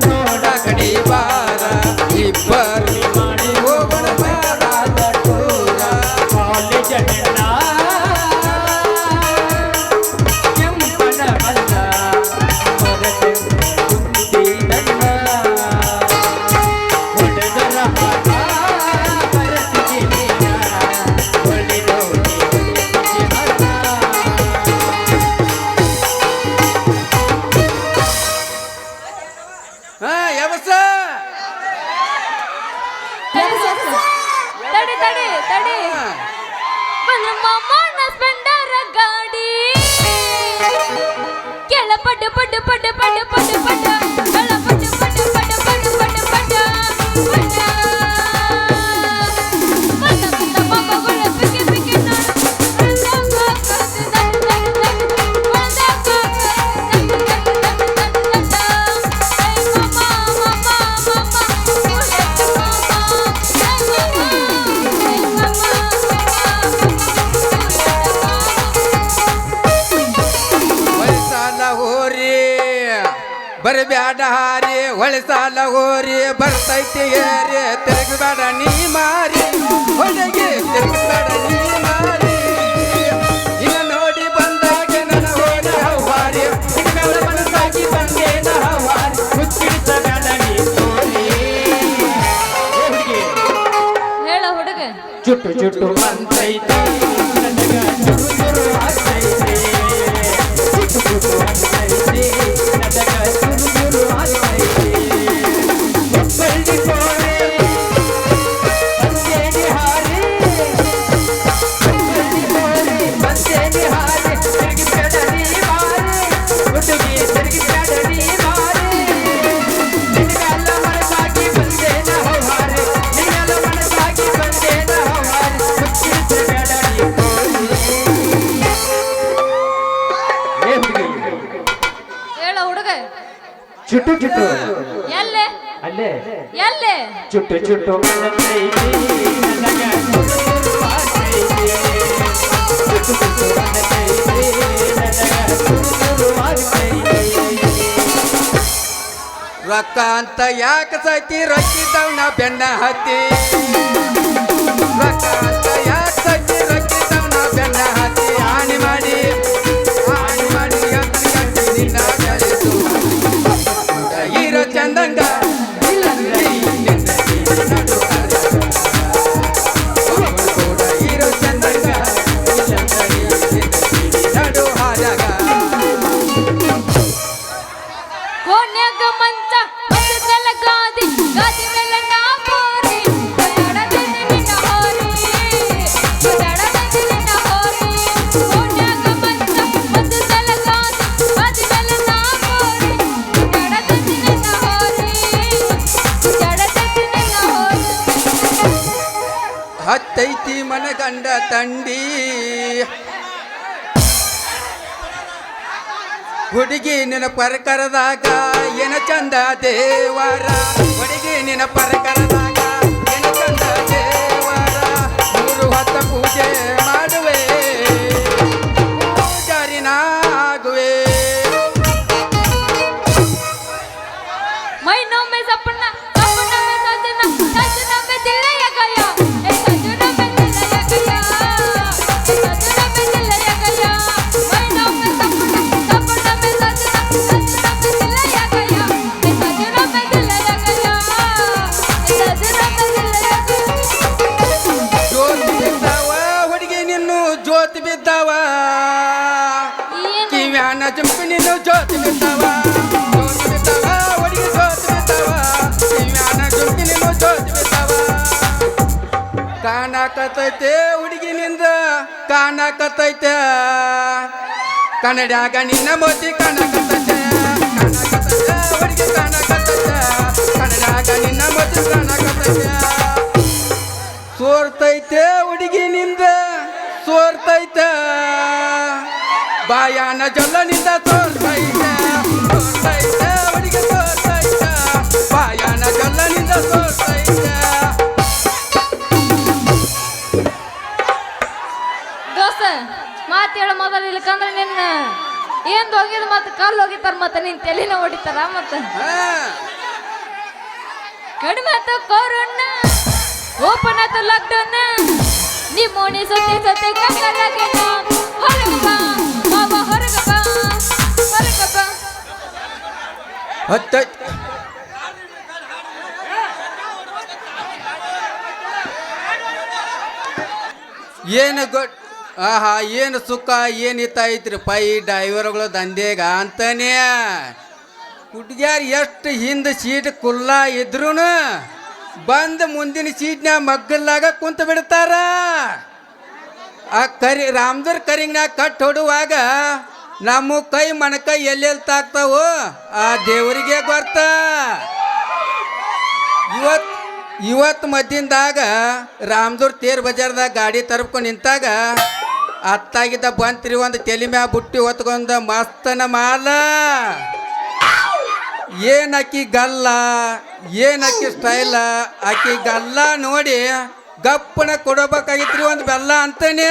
ನೋಡಕಣಿ ಬಾರ ಇಬ್ಬರು ಹೋಗುಣ ಬಾದಾಮಿ ಟೂರ ಎಬಸ ತಡಿ ತಡಿ ತಡಿ ಬಂದ್ರ ಮಾಮನ ಸ್ಪೆಂಡರ್ ಗಾಡಿ ಕೆಳ ಪಡ್ಡ ಪಡ್ಡ ಪಡ್ಡ ಪಡ್ಡ ಪಡ್ಡ ಪಡ್ಡ ಕೆಳ ಪಡ್ಡ ಪಡ್ಡ ಪಡ್ಡ ಪಡ್ಡ ಪಡ್ಡ ಪಡ್ಡ ಪಡ್ಡ ಬಂದ ಬಂದ ಮಗಗಳ ಪಿಕ್ಕಿ ಪಿಕ್ಕಿ ಹೊಳಿಸಾಲ ಹೋರಿ ಬರಬ್ಯಾಡ ಹಾರಿ ಹೊಳಿಸಾಲ ಹೋರಿ ಬರ್ತೈತಿ ಏರಿ ತಿರುಗಬೇಡ ನೀ ಮಾರಿ ಹೊಡೆಗೆ ತಿರುಗಬೇಡ ನೀ ಮಾರಿ ಇನ್ನ ನೋಡಿ ಬಂದಾಗ ನನ್ನ ಹೋದ ಹವಾರಿ ನಿನ್ನ ಮನಸ್ಸಾಗಿ ಬಂದೇನ ಹವಾರಿ ಮುಚ್ಚಿಡಿಸಬೇಡ ನೀ ಸೋರಿ ಹುಡುಗಿ ಹೇಳ ಹುಡುಗ ಚುಟ್ಟು ಚುಟ್ಟು ಅಂತೈತಿ ನನಗ ಚುರು ಚುರು ಆಗ್ತೈತಿ ಚುಟ್ಟು ಚುಟ್ಟು ಅಂತೈತಿ ನನಗ ಚುರು ಚುರು ಆಗ್ತೈತಿ ಬಳ್ಳಿ ಕೋರೆ ಬಂದೇನಿ ಹಾರಿ ಬಳ್ಳಿ ಕೋರೆ ಬಂದೇನಿ ಹಾರಿ ತಿರುಗಿಬೇಡ ನೀ ಮಾರಿ ಹುಡುಗಿ ತಿರುಗಿಬೇಡ ನೀ ಮಾರಿ ನಿನಗೆಲ್ಲ ಮನಸ್ಸಾಗಿ ಬಂದೇನ ಹವಾರಿ ನಿನಗೆಲ್ಲ ಮನಸ್ಸಾಗಿ ಬಂದೇನ ಹವಾರಿ ಮುಚ್ಚಿಡಿಸಬೇಡ ನೀ ಕೋರಿ ಏ ಹುಡುಗಿ ಹೇಳ ಹುಡುಗ ಚುಟ್ಟು ಚುಟ್ಟು ಎಲ್ಲೆ ಅಲ್ಲೇ ಎಲ್ಲೆ ಚುಟ್ಟು ಚುಟ್ಟು ಅನ್ನತೈತಿ ನನಗ ಚುರು ಚುರು ಆಗ್ತೈತಿ ಚುಟ್ಟು ಚುಟ್ಟು ಅನ್ನತೈತಿ ನನಗ ಚುರು ಚುರು ಆಗ್ತೈತಿ ರೊಕ್ಕ ಅಂತ ಯಾಕೆ ಸೈತಿ ರೊಕ್ಕಿದ್ದವನ ಬೆನ್ನ ಹತ್ತಿ ರೊಕ್ಕ ಅಂತ ಯಾಕೆ ಸೈತಿ ರೊಕ್ಕಿದ್ದವನ ಬೆನ್ನ ಹತ್ತಿ ಹಾನಿ ಮಾಡಿ ಎತ್ತರ ಕಟ್ಟಿ ನಿನ್ನ ಕಳಿಸು ಹೀರೋ ಚಂದಂಗ ಇಲ್ಲಂದ್ರೆ ನಿನ್ನ ನಡು ಕೂಡ ಹೀರೋ ಚಂದಂಗ ಇಲ್ಲಂದ್ರೆ ನಿನ್ನ ನಡು ಹಾದಾಗ ಕೋಣ್ಯಾಗ ಮಂಚ ಮಂಚದಲ್ಲ ಗಾದಿ ಗಾದಿ ಮೇಲೆ ನಾ ಬೋರಿ ಓಡಾಡದಂತೆ ನಿನ್ನ ಹೋರಿ ಓಡಾಡದಂತೆ ನಿನ್ನ ಹೋರಿ ಕೋಣ್ಯಾಗ ಮಂಚ ಮಂಚದಲ್ಲ ಗಾದಿ ಗಾದಿ ಮೇಲೆ ನಾ ಬೋರಿ ಓಡಾಡದಂತೆ ನಿನ್ನ ಹೋರಿ ಓಡಾಡದಂತೆ ನಿನ್ನ ಹೋರಿ ಹತ್ತೈತಿ ಮನಗಂಡ ತಂಡಿ ಹುಡುಗಿ ನಿನ್ನ ಪರಕರದಾಗ ಏನ ಚಂದ ದೇವರ ಹುಡುಗಿ ನಿನ್ನ ಪರಕರದಾಗ ಏನ ಚಂದ ದೇವರ 3 ಹೊತ್ತ ಪೂಜೆ ಮಾಡುವೆ ಪೂಜಾರಿನಾಗುವೆ ಮೈ ನೊಮ್ಮೆ ಸಪ್ಪಣ್ಣ ಸಪ್ಪಣ್ಣ ಮೇ ಸಜನ ಸಜನ ಮೇ ದಿಲಯ ಗಯ ಏ ಸಜನ ಮೇ ದಿಲಯ ಗಯ ಏ ಸಜನ ಮೇ ದಿಲಯ ಗಯ ಮೈ ನೊಮ್ಮೆ ಸಪ್ಪಣ್ಣ ಸಪ್ಪಣ್ಣ ಮೇ ಸಜನ ಸಜನ ಮೇ ದಿಲಯ ಗಯ ಏ ಸಜನ ಮೇ ದಿಲಯ ಗಯ ಏ ಸಜನ ಮೇ ದಿಲಯ ಗಯ ಜ್ಯೋತಿ ಬಿದ್ದಾವ ಹುಡುಗಿ ನಿನ್ನು ಜ್ಯೋತಿ ಬಿದ್ದಾವ ಏನು ಕಿವ್ಯಾನ ಜಂಪಿ ನಿನ್ನು ಜ್ಯೋತಿ ಬಿದ್ದಾವ ಹುಡುಗಿ ಜ್ಯೋತಿ ಬಿದ್ದಾವ ಕಿವ್ಯಾನ ಜಂಪಿ ನಿನ್ನು ಜ್ಯೋತಿ ಬಿದ್ದಾವ ಕಾಣಕತ್ತೈತೆ ಹುಡುಗಿನಿಂದ ಕಾಣಕತ್ತೈತೆ ಕನ್ನಡ್ಯಾಗ ನಿನ್ನ ಮೋತಿ ಕಾಣಕತ್ತೈತೆ ಹುಡುಗಿ ಕಾಣಕತ್ತೈತೆ ಕನ್ನಡ್ಯಾಗ ನಿನ್ನ ಮೋತಿ ಕಾಣಕತ್ತೈತೆ ಸೋರ್ತೈತೆ ಹುಡುಗಿನಿಂದ ಸೋರ್ತೈತೆ ಬಾಯಾನ ಜೊಲ್ಲನಿಂದ ಸೋರ್ತೈತೆ ಸೋರ್ತೈತೆ ಹುಡುಗಿ ಸೋರ್ತೈತೆ ಬಾಯಾನ ಜೊಲ್ಲನಿಂದ ಸೋರ್ತೈತೆ ದೋಸ್ತ ಮಾತು ಹೇಳ ಮೊದಲು ಇಲ್ಕಂದ್ರೆ ನಿನ್ನ ಏನ್ ಹೋಗಿದ್ ಮತ್ತೆ ಕಾಲು ಹೋಗಿತಾರ ಮತ್ತೆ ನಿನ್ ತಲೆನ ಹೊಡಿತಾರ ಮತ್ತೆ ಹಾ ಕಡಿಮೆ ಆಯ್ತು ಕೊರೋನಾ ಓಪನ್ ಆಯ್ತು ಲಾಕ್ಡೌನ್ ನೀ ಮೋಣಿ ಸತಿ ಸತಿ ಕಂಗಾಲಾಗೇನ ಹೊರಗ ಬಾ ಮಾವ ಹೊರಗ ಬಾ ಹೊರಗ ಬಾ ಹತ್ತೈತೆ ಏನು ಗೊತ್ತ ಆಹಾ ಏನು ಸುಖ ಏನಿತ್ತೈತ್ರಿ ಪೈ ಡ್ರೈವರ್ಗಳು ದಂಧೆಗ ಅಂತಾನೆ ಹುಡುಗ್ಯಾರ ಎಷ್ಟು ಹಿಂದೆ ಸೀಟ್ ಕುಲ್ಲ ಇದ್ರು ಬಂದು ಮುಂದಿನ ಸೀಟ್ನ್ಯಾಗ ಮಗ್ಗಲ್ಲಾಗ ಕುಂತ ಬಿಡ್ತಾರ. ಆ ರಾಮದೂರ್ ಕರಿಂಗ್ನಾಗ ಕಟ್ ಹೊಡುವಾಗ ನಮ್ಮ ಕೈ ಮಣಕೈ ಎಲ್ಲೆಲ್ಲಿ ತಾಕ್ತಾವೋ ಆ ದೇವರಿಗೆ ಗೊತ್ತ. ಇವತ್ತು ಮದ್ದಿಂದಾಗ ರಾಮದೂರ್ ತೇರ್ ಬಜಾರ್ದಾಗ ಗಾಡಿ ತರ್ಕೊಂಡು ನಿಂತಾಗ ಅತ್ತಾಗಿದ್ದ ಬಂತ್ರಿ ಒಂದು ತಲೆ ಮ್ಯಾಗ ಬುಟ್ಟಿ ಹೊತ್ಕೊಂಡ ಮಸ್ತನ ಮಾಲ. ಏನಕ್ಕಿ ಗಲ್ಲ, ಏನಕ್ಕಿ ಸ್ಟೈಲ, ಆಕಿ ಗಲ್ಲ ನೋಡಿ ಗಪ್ಪನ ಕೊಡಬೇಕಾಗಿತ್ರಿ ಒಂದು ಬೆಲ್ಲ ಅಂತಾನೆ.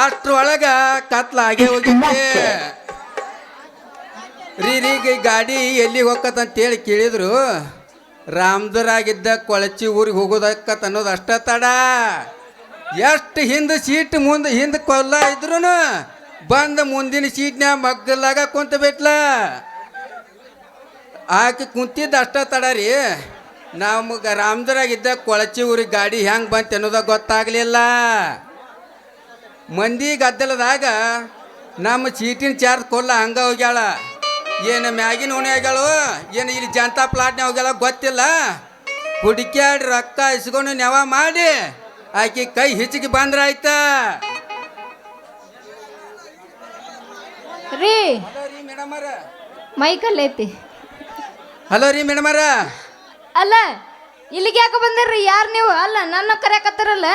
ಅಷ್ಟ್ರೊಳಗ ಕತ್ಲ ಆಗೇ ಹೋಗಿದ್ದೆ ರೀ ಗಾಡಿ ಎಲ್ಲಿಗೆ ಹೋಗತ್ತಂತೇಳಿ ಕೇಳಿದ್ರು. ರಾಮದೂರಾಗಿದ್ದ ಕೊಳಚಿ ಊರಿಗೆ ಹೋಗೋದಕ್ಕತ್ ಅನ್ನೋದು ಅಷ್ಟ ತಡ. ಎಷ್ಟು ಹಿಂದೆ ಸೀಟ್ ಮುಂದೆ ಹಿಂದೆ ಕೊಲ್ಲ ಇದ್ರು ಬಂದು ಮುಂದಿನ ಸೀಟ್ನ್ಯಾಗ ಮಗ್ಗಲಾಗ ಕುಂತ ಬಿಟ್ಲ. ಆಕೆ ಕುಂತಿದ್ದ ಅಷ್ಟ ತಡ ರೀ. ನಮ್ಗೆ ರಾಮದೂರಾಗಿದ್ದ ಕೊಳಚಿ ಊರಿಗೆ ಗಾಡಿ ಹೆಂಗೆ ಬಂತು ಅನ್ನೋದಾಗ ಗೊತ್ತಾಗಲಿಲ್ಲ. ಮಂದಿ ಗದ್ದಲದಾಗ ನಮ್ಮ ಸೀಟಿನ ಚಾರ್ಜ್ ಕೊಲ್ಲ ಹಂಗೆ ಹೋಗ್ಯಾಳ. ಏನು ಮ್ಯಾಗಿನ ಓಣಿ ಆಗ್ಯಾಳು, ಏನು ಇಲ್ಲಿ ಜನತಾ ಪ್ಲಾಟ್ನ ಹೋಗ್ಯಾಳ ಗೊತ್ತಿಲ್ಲ. ಹುಡುಕ್ಯಾಡಿ ರೊಕ್ಕ ಇಸ್ಕೊಂಡು ನೆವ ಮಾಡಿ ಆಕಿ ಕೈ ಹಿಚ್ಚಿಗೆ ಬಂದ್ರ ಆಯ್ತ. ರೀ ಮೇಡಮರ, ಮೈಕಲ್ ಐತಿ. ಹಲೋ ರೀ ಮೇಡಮರ. ಅಲ್ಲ ಇಲ್ಲಿಗೆ ಯಾಕೆ ಬಂದಿರ್ರಿ? ಯಾರು ನೀವು? ಅಲ್ಲ ನನ್ನ ಕರೆಯಕತ್ತಾರಲ್ಲ,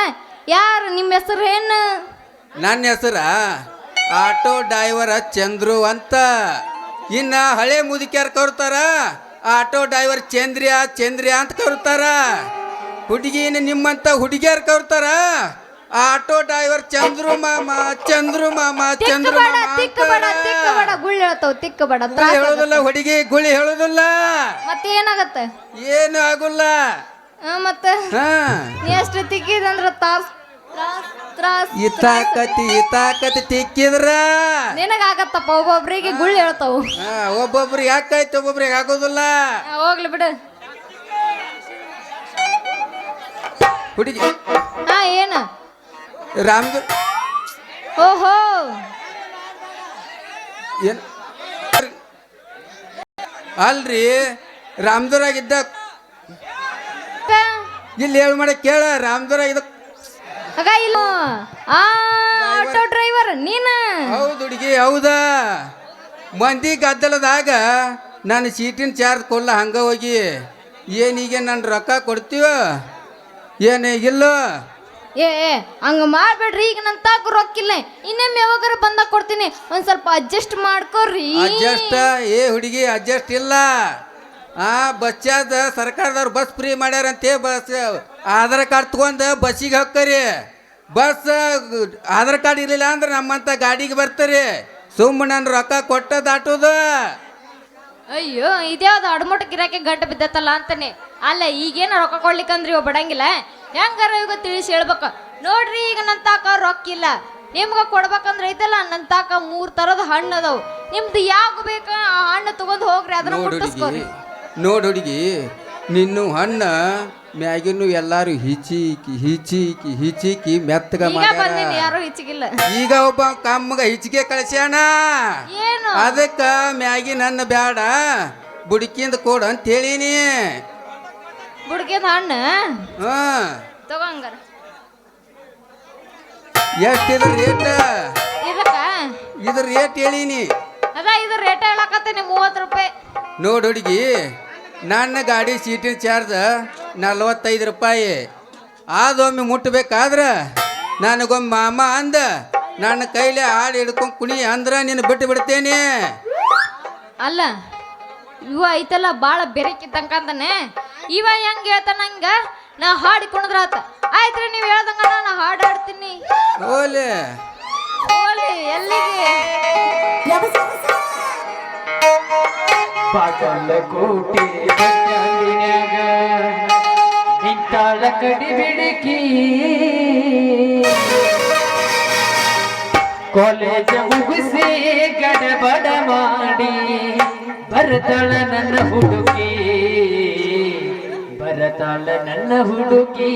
ಯಾರು? ನಿಮ್ಮ ಹೆಸರು ಏನು? ನನ್ನ ಹೆಸರ ಆಟೋ ಡ್ರೈವರ ಚಂದ್ರು ಅಂತ. ಇನ್ನು ಹಳೆ ಮುದುಕ್ಯಾರ ಕರ್ತಾರ ಆಟೋ ಡ್ರೈವರ್ ಚಂದ್ರಿಯಾ ಅಂತ ಕರ್ತಾರ. ಹುಡುಗಿನ ನಿಮ್ಮಂತ ಹುಡುಗಿಯರ್ ಕರ್ತಾರ ಆಟೋ ಡ್ರೈವರ್ ಚಂದ್ರು ಮಾಮ ಹೇಳೋದಿಲ್ಲ. ಹುಡುಗಿ ಗುಳಿ ಹೇಳೋದಿಲ್ಲ. ಮತ್ತೆ ಏನಾಗತ್ತ? ಏನು ಆಗುಲ್ಲ. ಮತ್ತೆ ಎಷ್ಟು ತಿಕ್ಕಿದಂದ್ರ ಇತಾಕತಿ ತಿಕ್ಕಿದ್ರ ನಿನಗಾಗತ್ತಪ್ಪ. ಒಬ್ಬೊಬ್ರಿಗೆ ಗುಳ್ಳಿ ಹೇಳ್ತಾವು. ಒಬ್ಬೊಬ್ರಿಗೆ ಯಾಕಾಯ್ತು, ಒಬ್ಬೊಬ್ರಿಗೆ ಆಗೋದಿಲ್ಲ. ಹೋಗ್ಲಿ ಬಿಡು. ಹುಡುಗಿ ಏನ ರಾಮದೂರ್ ಓಹೋ ಏನ್ ಅಲ್ರಿ ರಾಮದೂರಾಗಿದ್ದ ಇಲ್ಲಿ ಹೇಳು ಮಾಡ ಕೇಳ. ರಾಮದೂರಾಗಿದ್ದ ಇಲ್ಲ ಆಟೋ ಡ್ರೈವರ್ ನೀನ? ಹೌದು ಹುಡುಗಿ, ಹೌದಾ. ಮಂದಿ ಗದ್ದಲದಾಗ ನಾನು ಸೀಟಿನ ಚಾರ್ಜ್ ಕೊಲ್ಲ ಹಂಗ ಹೋಗಿ ಏನೀಗ ನಾನು ರೊಕ್ಕ ಕೊಡ್ತೀವ ಏನು ಇಲ್ಲೋ? ಏ ಹಂಗ ಮಾಡ್ಬೇಡ್ರಿ. ಈಗ ನನ್ನ ತಾಕು ರೊಕ್ಕಿಲ್ಲ. ಇನ್ನೊಮ್ಮೆ ಯಾವಾಗಾರ ಬಂದಾಗ ಕೊಡ್ತೀನಿ. ಒಂದ್ ಸ್ವಲ್ಪ ಅಡ್ಜಸ್ಟ್ ಮಾಡ್ಕೊರಿ. ಅಡ್ಜಸ್ಟ್ ಹುಡುಗಿ ಅಡ್ಜಸ್ಟ್ ಇಲ್ಲ. ಬಸ್ಸಾದ ಸರ್ಕಾರದವ್ರು ಬಸ್ ಫ್ರೀ ಮಾಡ್ಯಾರಂತೆ. ಬಸ್ ಆಧಾರ್ ಕಾರ್ಡ್ ತಗೊಂಡು ಬಸ್ಸಿಗೆ ಹೋಗ್ಕರಿ. ಬಸ್ ಆಧಾರ್ ಕಾರ್ಡ್ ಇರಲಿಲ್ಲ ಅಂದ್ರೆ ನಮ್ಮಂತ ಗಾಡಿಗೆ ಬರ್ತಾರೆ. ಸುಮ್ಮನೆ ನಾನು ರೊಕ್ಕ ಕೊಟ್ಟ ದಾಟೋದು. ಅಯ್ಯೋ ಇದ್ಯಾವ್ದು ಅಡಮೋಟ ಗಿರಾಕಿ ಗಂಟೆ ಬಿದ್ದತ್ತಲ್ಲ ಅಂತಾನೆ. ಅಲ್ಲ ಈಗೇನು ರೊಕ್ಕ ಕೊಡ್ಲಿಕ್ಕಂದ್ರಿ ಇವ ಬಡಂಗಿಲ್ಲ. ಹೆಂಗಾರ ಇವಾಗ ತಿಳಿಸಿ ಹೇಳ್ಬೇಕ. ನೋಡ್ರಿ ಈಗ ನನ್ನ ತಾಕ ರೊಕ್ಕಿಲ್ಲ. ನಿಮ್ಗ ಕೊಡ್ಬೇಕಂದ್ರೆ ಐತಲ್ಲ, ನನ್ನ ತಾಕ 3 ಥರದ ಹಣ್ಣು ಅದಾವು. ನಿಮ್ದು ಯಾವ ಬೇಕ ಆ ಹಣ್ಣು ತಗೊಂಡ್ ಹೋಗ್ರಿ. ಅದನ್ನ ಮುಟ್ಟಿಸ್ಕೋರಿ. ನೋಡ್ ಹುಡುಗಿ, ನಿನ್ನು ಹಣ್ಣ ಮ್ಯಾಗಿನ್ನು ಎಲ್ಲಾರು ಹಿಚಿಕಿ ಮೆತ್ತಗ ಮಾಡ್ಯಾರ. ಯಾರು ಹಿಚಿಗಿಲ್ಲ. ಈಗ ಒಬ್ಬ ಕಮ್ಮಗ ಹಿಚಿಗೆ ಕಳ್ಸ್ಯಾನ. ಏನು ಅದಕ್ಕ ಮ್ಯಾಗಿ ನನ್ನ ಬ್ಯಾಡ ಬುಡಕಿಂದ ಕೊಡು ಅಂತ ಹೇಳಿನಿ. ಬುಡಕಿಂದ ಹಣ್ಣು ತಗೊಂಗಾರ. ಎಷ್ಟಿದ್ರ ರೇಟ್? ಇದ್ರ ರೇಟ್ ಹೇಳಿನಿ. ಅದ ಇದ್ರ ರೇಟ್ ಹೇಳಕತ್ತೇನೆ 30 ರೂಪಾಯಿ. ನೋಡು ಹುಡುಗಿ, ನನ್ನ ಗಾಡಿ ಸೀಟಿನ ಚಾರ್ಜ್ 45 ರೂಪಾಯಿ. ಅದೊಮ್ಮೆ ಮುಟ್ಟಬೇಕಾದ್ರೆ ನನಗೊಮ್ಮೆ ಮಾಮ ಅಂದ ನನ್ನ ಕೈಲಿ ಹಾಡು ಹಿಡ್ಕೊಂಡು ಕುಣಿ ಅಂದ್ರೆ ನೀನು ಬಿಟ್ಟು ಬಿಡ್ತೇನೆ. ಅಲ್ಲ ಇವ ಐತಲ್ಲ ಭಾಳ ಬೆರಕಿದ್ದಂಕಂತಾನೆ. ಇವ ಹೆಂಗೆ ಹೇಳ್ತಾನ ಹಂಗ ನಾ ಹಾಡಿ ಕುಣಿದ್ರ ಆತ. ಆಯ್ತ್ರಿ ನೀವು ಹೇಳ್ದಂಗ ನಾನು ಹಾಡು ಹಾಡ್ತೀನಿ. ಓಲೆ ಎಲ್ಲಿಗೆ? ಬಾಗಲಕೋಟೆ ಬಸ್ಟ್ಯಾಂಡಿನ್ಯಾಗ ನಿಂತಾಳ ಕಡಿ ಬಿಡಕಿ. ಕಾಲೇಜ ಮುಗಿಸಿ ಗಡಬಡ ಮಾಡಿ ಬರತಾಳ ನನ್ನ ಹುಡುಗಿ, ಬರತಾಳ ನನ್ನ ಹುಡುಗಿ.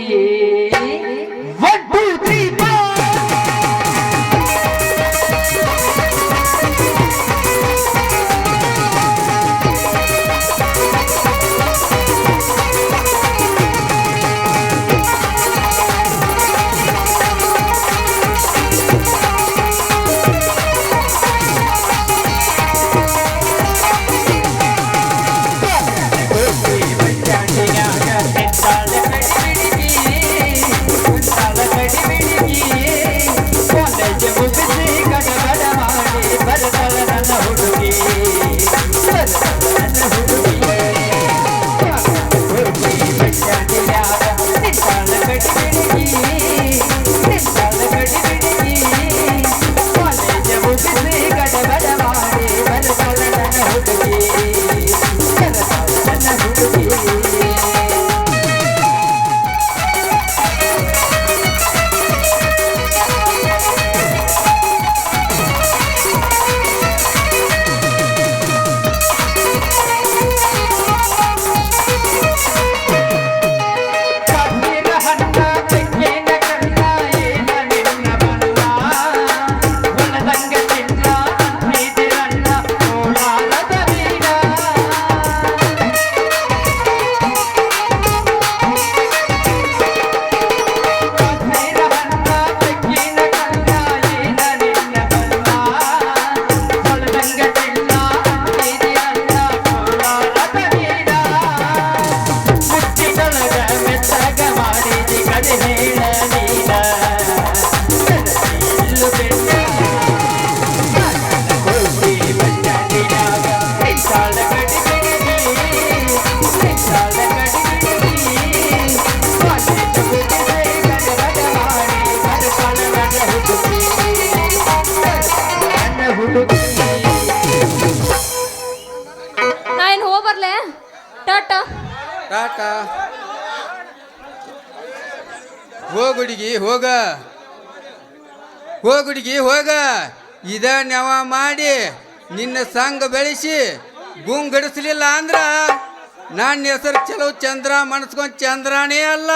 1 2 3 4 ¡Vamos! ಬರ್ಲೆ ಟಾಟಾ. ಟಾಟಾ. ಹೋಗುಡಿಗಿ ಹೋಗ, ಹೋಗುಡಿಗಿ ಹೋಗ. ಇದ ನೆವ ಮಾಡಿ ನಿನ್ನ ಸಂಘ ಬೆಳೆಸಿ ಗುಂಗಡಿಸ್ಲಿಲ್ಲ ಅಂದ್ರ ನನ್ನ ಹೆಸರು ಚಲೋ ಚಂದ್ರ ಮನಸ್ಕೊಂಡ್ ಚಂದ್ರಾನೇ ಅಲ್ಲ.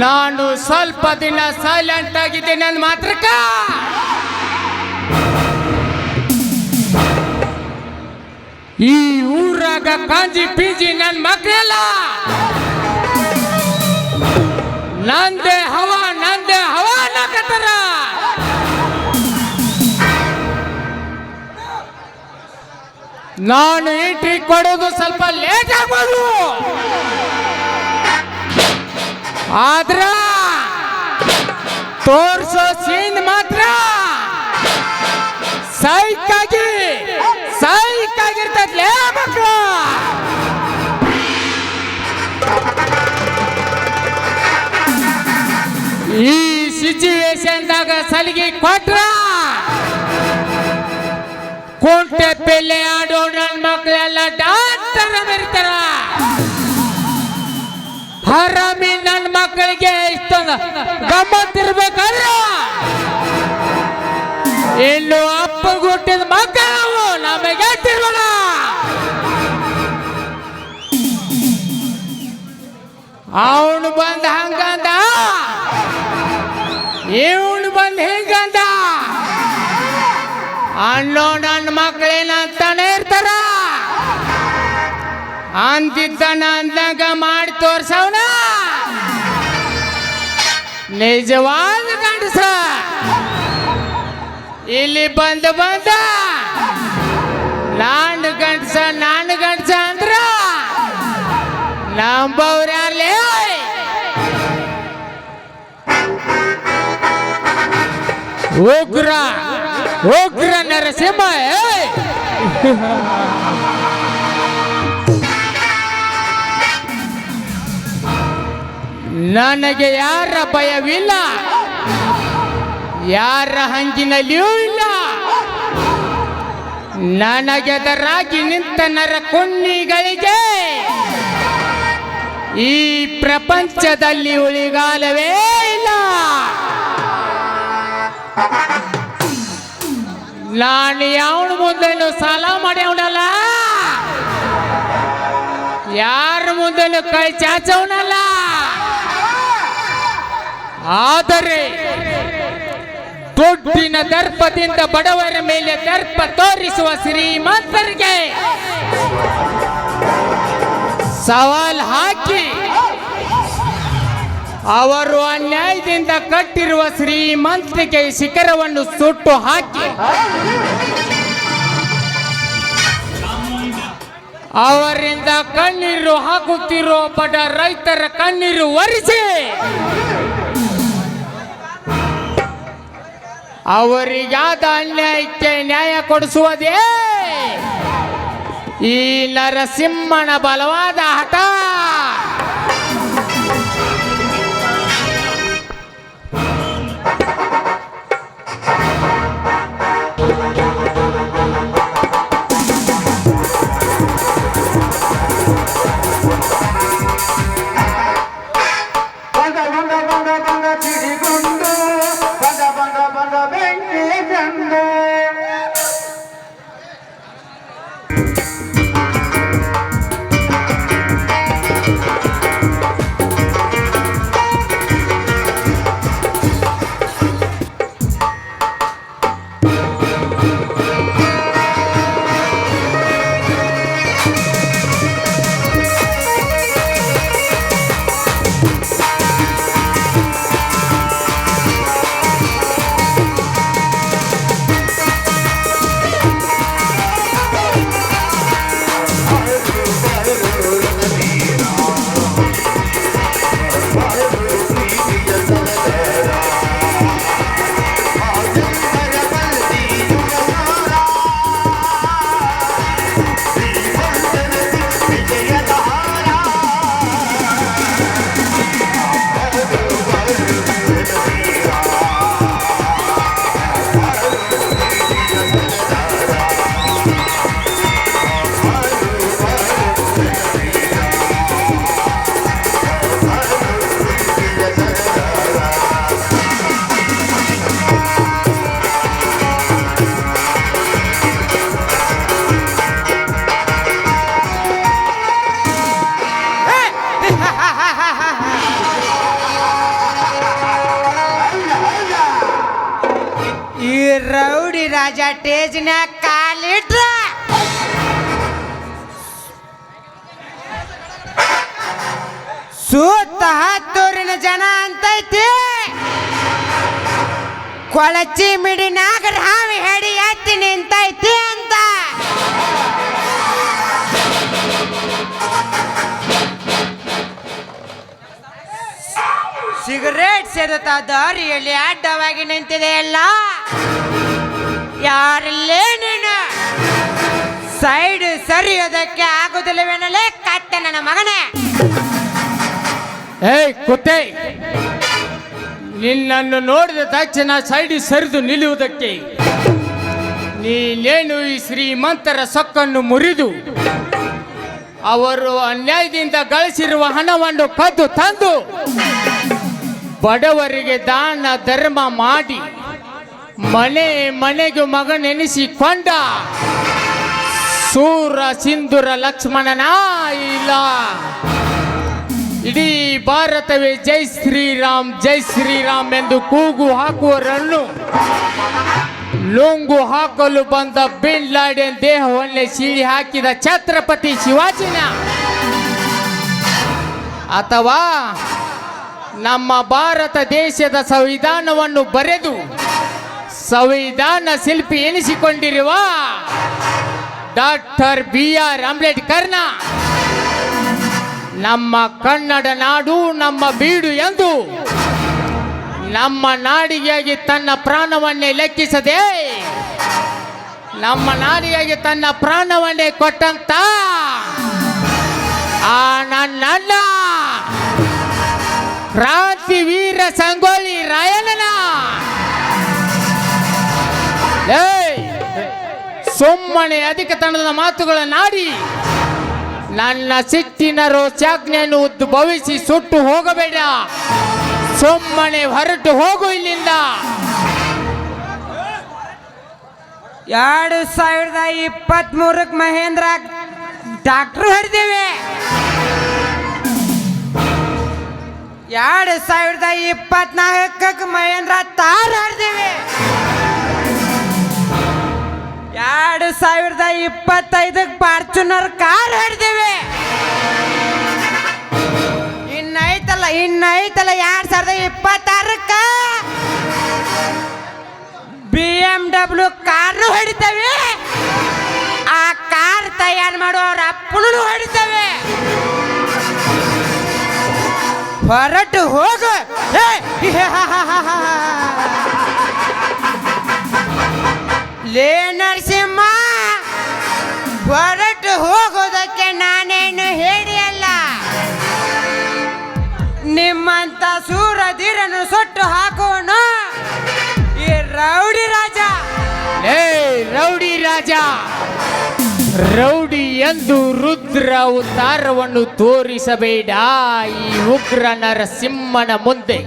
ನಾನು ಸ್ವಲ್ಪ ದಿನ ಸೈಲೆಂಟ್ ಆಗಿದ್ದೀನಿ ನನ್ನ ಮಾತ್ರಕ್ಕ. ಈ ಊರಾಗ ಕಾಂಜಿ ಪೀಜಿ ನನ್ನ ಮಕ್ಕಳೆಲ್ಲ ನಂದೇ ಹವಾ ಅನ್ನಕತ್ತಾರ. ನಾನು ಎಂಟ್ರಿ ಕೊಡೋದು ಸ್ವಲ್ಪ ಲೇಟ್ ಆಗ್ಬೋದು, ಆದ್ರ ತೋರ್ಸೋ ಸೀನ್ ಮಾತ್ರ ಸೈಕಾಗಿರ್ತದ್ಲೇ ಮಕ್ಕಳು. ಈ ಸಿಚುವೇಶನ್ದಾಗ ಸಲಿಗೆ ಕೊಟ್ರ ಕುಂಟೆ ಪೆಲ್ಲೆ ಆಡೋ ನನ್ನ ಮಕ್ಕಳೆಲ್ಲ ಡಾಕ್ಟರ್ ಮೆರಿತಾರ. ಹರಾಮಿ ನನ್ನ ಮಕ್ಕಳಿಗೆ ಇಷ್ಟೊಂದು ಗಮ್ಮತ್ತಿರ್ಬೇಕಾದ್ರ ಇನ್ನು ಅಪ್ಪ ಹುಟ್ಟಿದ ಮಕ್ಕಳು ನಮಗೆ ತಿರುವಣ. ಅವನು ಬಂದ ಹಂಗಂದ, ಇವನು ಬಂದ ಹಿಂಗಂದ ಅನ್ನೋ ನನ್ನ ಮಕ್ಕಳೇನಂತಾನೆ ಇರ್ತಾರ. ಅಂತಿದ್ದಾನ ಅಂದಾಗ ಮಾಡಿ ತೋರ್ಸವನ ನಿಜವಾದ ಗಂಡಸ. ಇಲ್ಲಿ ಬಂದ ನಾನು ಗಂಡಸ ಅಂದ್ರ ನಂಬವ್ರ ಯಾರ್ಲೇ. ಉಗ್ರ ನರಸಿಂಹ. ನನಗೆ ಯಾರ ಭಯವಿಲ್ಲ, ಯಾರ ಹಂಗಿನಲ್ಲಿಯೂ ಇಲ್ಲ. ನನಗೆದರಾಗಿ ನಿಂತ ನರ ಕುನ್ನಿಗಳಿಗೆ ಈ ಪ್ರಪಂಚದಲ್ಲಿ ಉಳಿಗಾಲವೇ ಇಲ್ಲ. ನಾನು ಯಾವನ ಮುಂದೆನೂ ಸಾಲ ಮಾಡ್ಯವನಲ್ಲ, ಯಾರ ಮುಂದೆನೂ ಕೈ ಚಾಚವನಲ್ಲ. ಆದರೆ ದುಡ್ಡಿನ ದರ್ಪದಿಂದ ಬಡವರ ಮೇಲೆ ದರ್ಪ ತೋರಿಸುವ ಶ್ರೀಮಂತರಿಗೆ ಸವಾಲ್ ಹಾಕಿ ಅವರು ಅನ್ಯಾಯದಿಂದ ಕಟ್ಟಿರುವ ಶ್ರೀಮಂತಿಕೆ ಶಿಖರವನ್ನು ಸುಟ್ಟು ಹಾಕಿ ಅವರಿಂದ ಕಣ್ಣೀರು ಹಾಕುತ್ತಿರುವ ಬಡ ರೈತರ ಕಣ್ಣೀರು ಒರೆಸಿ ಅವರಿಗಾದ ಅನ್ಯಾಯಕ್ಕೆ ನ್ಯಾಯ ಕೊಡಿಸುವುದೇ ಈ ನರಸಿಂಹನ ಬಲವಾದ ಹಠ. ಒಂದು ರಾಜ ಟೇಜ್ನ್ಯಾಗ ಕಾಲಿಟ್ರ ಸುತ್ತ ಹತ್ತೂರಿನ ಜನ ಅಂತೈತಿ ಕೊಳಚಿ ಮಿಡಿನಾಗ ಹಾವಿ ಹೆಡಿ ಎತ್ತಿ ನಿಂತೈತಿ ಅಂತ ಸಿಗರೇಟ್ ಸೇದುತ್ತಾ ದಾರಿಯಲ್ಲಿ ಅಡ್ಡವಾಗಿ ನಿಂತಿದೆಯಲ್ಲ ಯಾರಲ್ಲೇ ನೀನು ಸೈಡ್ ಸರಿಯೋದಕ್ಕೆ ಆಗುದಿಲ್ಲವೇನಲೇ ಕತ್ತೆ ನನ್ನ ಮಗನೇ. ಏಯ್ ಕುತ್ತೆ, ನಿನ್ನನ್ನು ನೋಡಿದ ತಕ್ಷಣ ಸೈಡ್ ಸರಿದು ನಿಲ್ಲುವುದಕ್ಕೆ ನೀನೇನು ಈ ಶ್ರೀಮಂತರ ಸೊಕ್ಕನ್ನು ಮುರಿದು ಅವರು ಅನ್ಯಾಯದಿಂದ ಗಳಿಸಿರುವ ಹಣವನ್ನು ಕದ್ದು ತಂದು ಬಡವರಿಗೆ ದಾನ ಧರ್ಮ ಮಾಡಿ ಮನೆ ಮನೆಗೆ ಮಗನೆನಿಸಿಕೊಂಡ ಸೂರ ಸಿಂಧೂರ ಲಕ್ಷ್ಮಣನ ಇಲ್ಲ. ಇಡೀ ಭಾರತವೇ ಜೈ ಶ್ರೀರಾಮ್ ಎಂದು ಕೂಗು ಹಾಕುವರನ್ನು ಲುಂಗು ಹಾಕಲು ಬಂದ ಬಿನ್ ಲಾಡೆನ್ ದೇಹವನ್ನೇ ಸೀಳಿ ಹಾಕಿದ ಛತ್ರಪತಿ ಶಿವಾಜಿನ ಅಥವಾ ನಮ್ಮ ಭಾರತ ದೇಶದ ಸಂವಿಧಾನವನ್ನು ಬರೆದು ಸಂವಿಧಾನ ಶಿಲ್ಪಿ ಎನಿಸಿಕೊಂಡಿರುವ ಡಾಕ್ಟರ್ BR ಅಂಬೇಡ್ಕರ್ನ ನಮ್ಮ ಕನ್ನಡ ನಾಡು ನಮ್ಮ ಬೀಡು ಎಂದು ನಮ್ಮ ನಾಡಿಗಾಗಿ ತನ್ನ ಪ್ರಾಣವನ್ನೇ ಲೆಕ್ಕಿಸದೆ ನಮ್ಮ ನಾಡಿಗಾಗಿ ತನ್ನ ಪ್ರಾಣವನ್ನೇ ಕೊಟ್ಟಂತ ಆ ನನ್ನ ಕ್ರಾಂತಿ ವೀರ ಸಂಗೊಳ್ಳಿ ರಾಯಣ್ಣನ ಸುಮ್ಮನೆ ಅಧಿಕತನದ ಮಾತುಗಳನ್ನಾಡಿ ನನ್ನ ಸಿಟ್ಟಿನ ರೋಚಾಜ್ಞೆಯನ್ನು ಉದ್ಭವಿಸಿ ಸುಟ್ಟು ಹೋಗಬೇಡ. ಸುಮ್ಮನೆ ಹೊರಟು ಹೋಗು ಇಲ್ಲಿಂದ. 2023 ಮಹೇಂದ್ರ ಡಾಕ್ಟರ್ ಹೊಡೆದೇವೆ. 2024 ಮಹೇಂದ್ರ ತಾರ್ ಹೊಡೆದೇವೆ. 2025 ಫಾರ್ಚುನರ್ ಕಾರ್ ಹೊಡೆದೇವೆ. ಇನ್ನೈತಲ್ಲ 2026 BMW ಕಾರು ಹೊಡಿತವೆ. ಆ ಕಾರ್ ತಯಾರು ಮಾಡೋರ ಅಪ್ಪನೂ ಹೊಡಿತವೆ. ಹೊರಟು ಹೋಗು. ಲೇ ನರಸಿಂಹ, ಹೊರಟು ಹೋಗೋದಕ್ಕೆ ನಾನೇನು ಹೇಳಿಯಲ್ಲ. ನಿಮ್ಮಂತ ಸೂರಧೀರನು ಸುಟ್ಟು ಹಾಕೋನು ಈ ರೌಡಿ ರಾಜ. ರೌಡಿ ರಾಜ, ರೌಡಿ ಎಂದು ರುದ್ರ ಅವತಾರವನ್ನು ತೋರಿಸಬೇಡ ಈ ಉಗ್ರ ನರಸಿಂಹನ ಮುಂದೆ.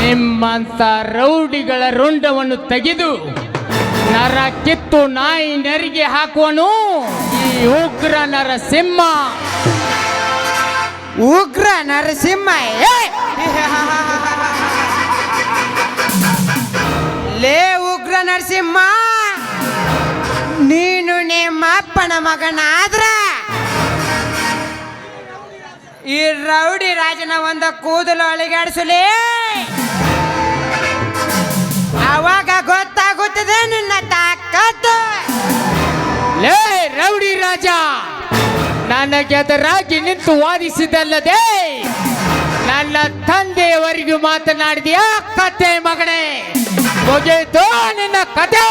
ನಿಮ್ಮಂತ ರೌಡಿಗಳ ರುಂಡವನ್ನು ತೆಗೆದು ನರ ಕಿತ್ತು ನಾಯಿ ನರಿಗೆ ಹಾಕುವನು ಈ ಉಗ್ರ ನರಸಿಂಹ. ಉಗ್ರ ನರಸಿಂಹ ಲೇ ಉಗ್ರ ನರಸಿಂಹ, ನೀನು ನಿಮ್ಮ ಅಪ್ಪನ ಮಗನಾದ್ರ ಈ ರೌಡಿ ರಾಜನ ಒಂದು ಕೂದಲು ಅಳಿಗಾಡಿಸಲೇ. ಅವಾಗ ಗೊತ್ತಾಗುತ್ತದೆ ನಿನ್ನ ತಾಕತ್ತು. ಲೇ ರೌಡಿ ರಾಜ, ನನಗೆ ಎದುರಾಗಿ ನಿಂತು ವಾದಿಸಿದಲ್ಲದೆ ನನ್ನ ತಂದೆಯವರೆಗೂ ಮಾತನಾಡಿದೆಯಾ ಕತೆ ಮಗನೇ? ಮುಗಿಯಿತು ನಿನ್ನ ಕತೆ.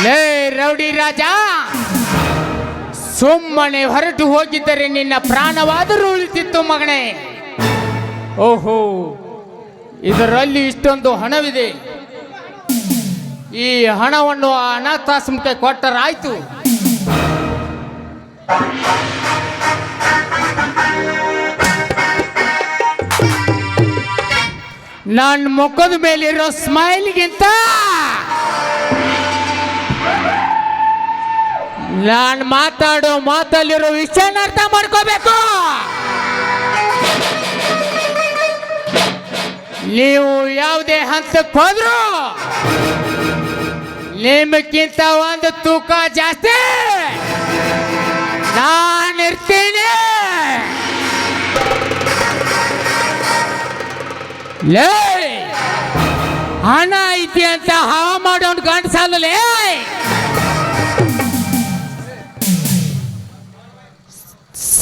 ಲೇ ರೌಡಿ ರಾಜ, ಸುಮ್ಮನೆ ಹೊರಟು ಹೋಗಿದ್ದರೆ ನಿನ್ನ ಪ್ರಾಣವಾದರೂ ಉಳಿತಿತ್ತು ಮಗನೇ. ಓಹೋ, ಇದರಲ್ಲಿ ಇಷ್ಟೊಂದು ಹಣವಿದೆ. ಈ ಹಣವನ್ನು ಅನಾಥಾಶ್ರಮಕ್ಕೆ ಕೊಟ್ಟರಾಯ್ತು. ನನ್ನ ಮುಖದ ಮೇಲಿರೋ ಸ್ಮೈಲ್ಗಿಂತ ನಾನು ಮಾತಾಡೋ ಮಾತಲ್ಲಿರೋ ವಿಷಯನ ಅರ್ಥ ಮಾಡ್ಕೋಬೇಕು. ನೀವು ಯಾವುದೇ ಹಂತಕ್ಕೆ ಹೋದ್ರು ನಿಮಗಿಂತ ಒಂದು ತೂಕ ಜಾಸ್ತಿ ನಾನಿರ್ತೀನಿ. ಲೇ ಹಣ ಐತಿ ಅಂತ ಹವ ಮಾಡೋನ್ ಗಂಡಸಲ್ಲೇ.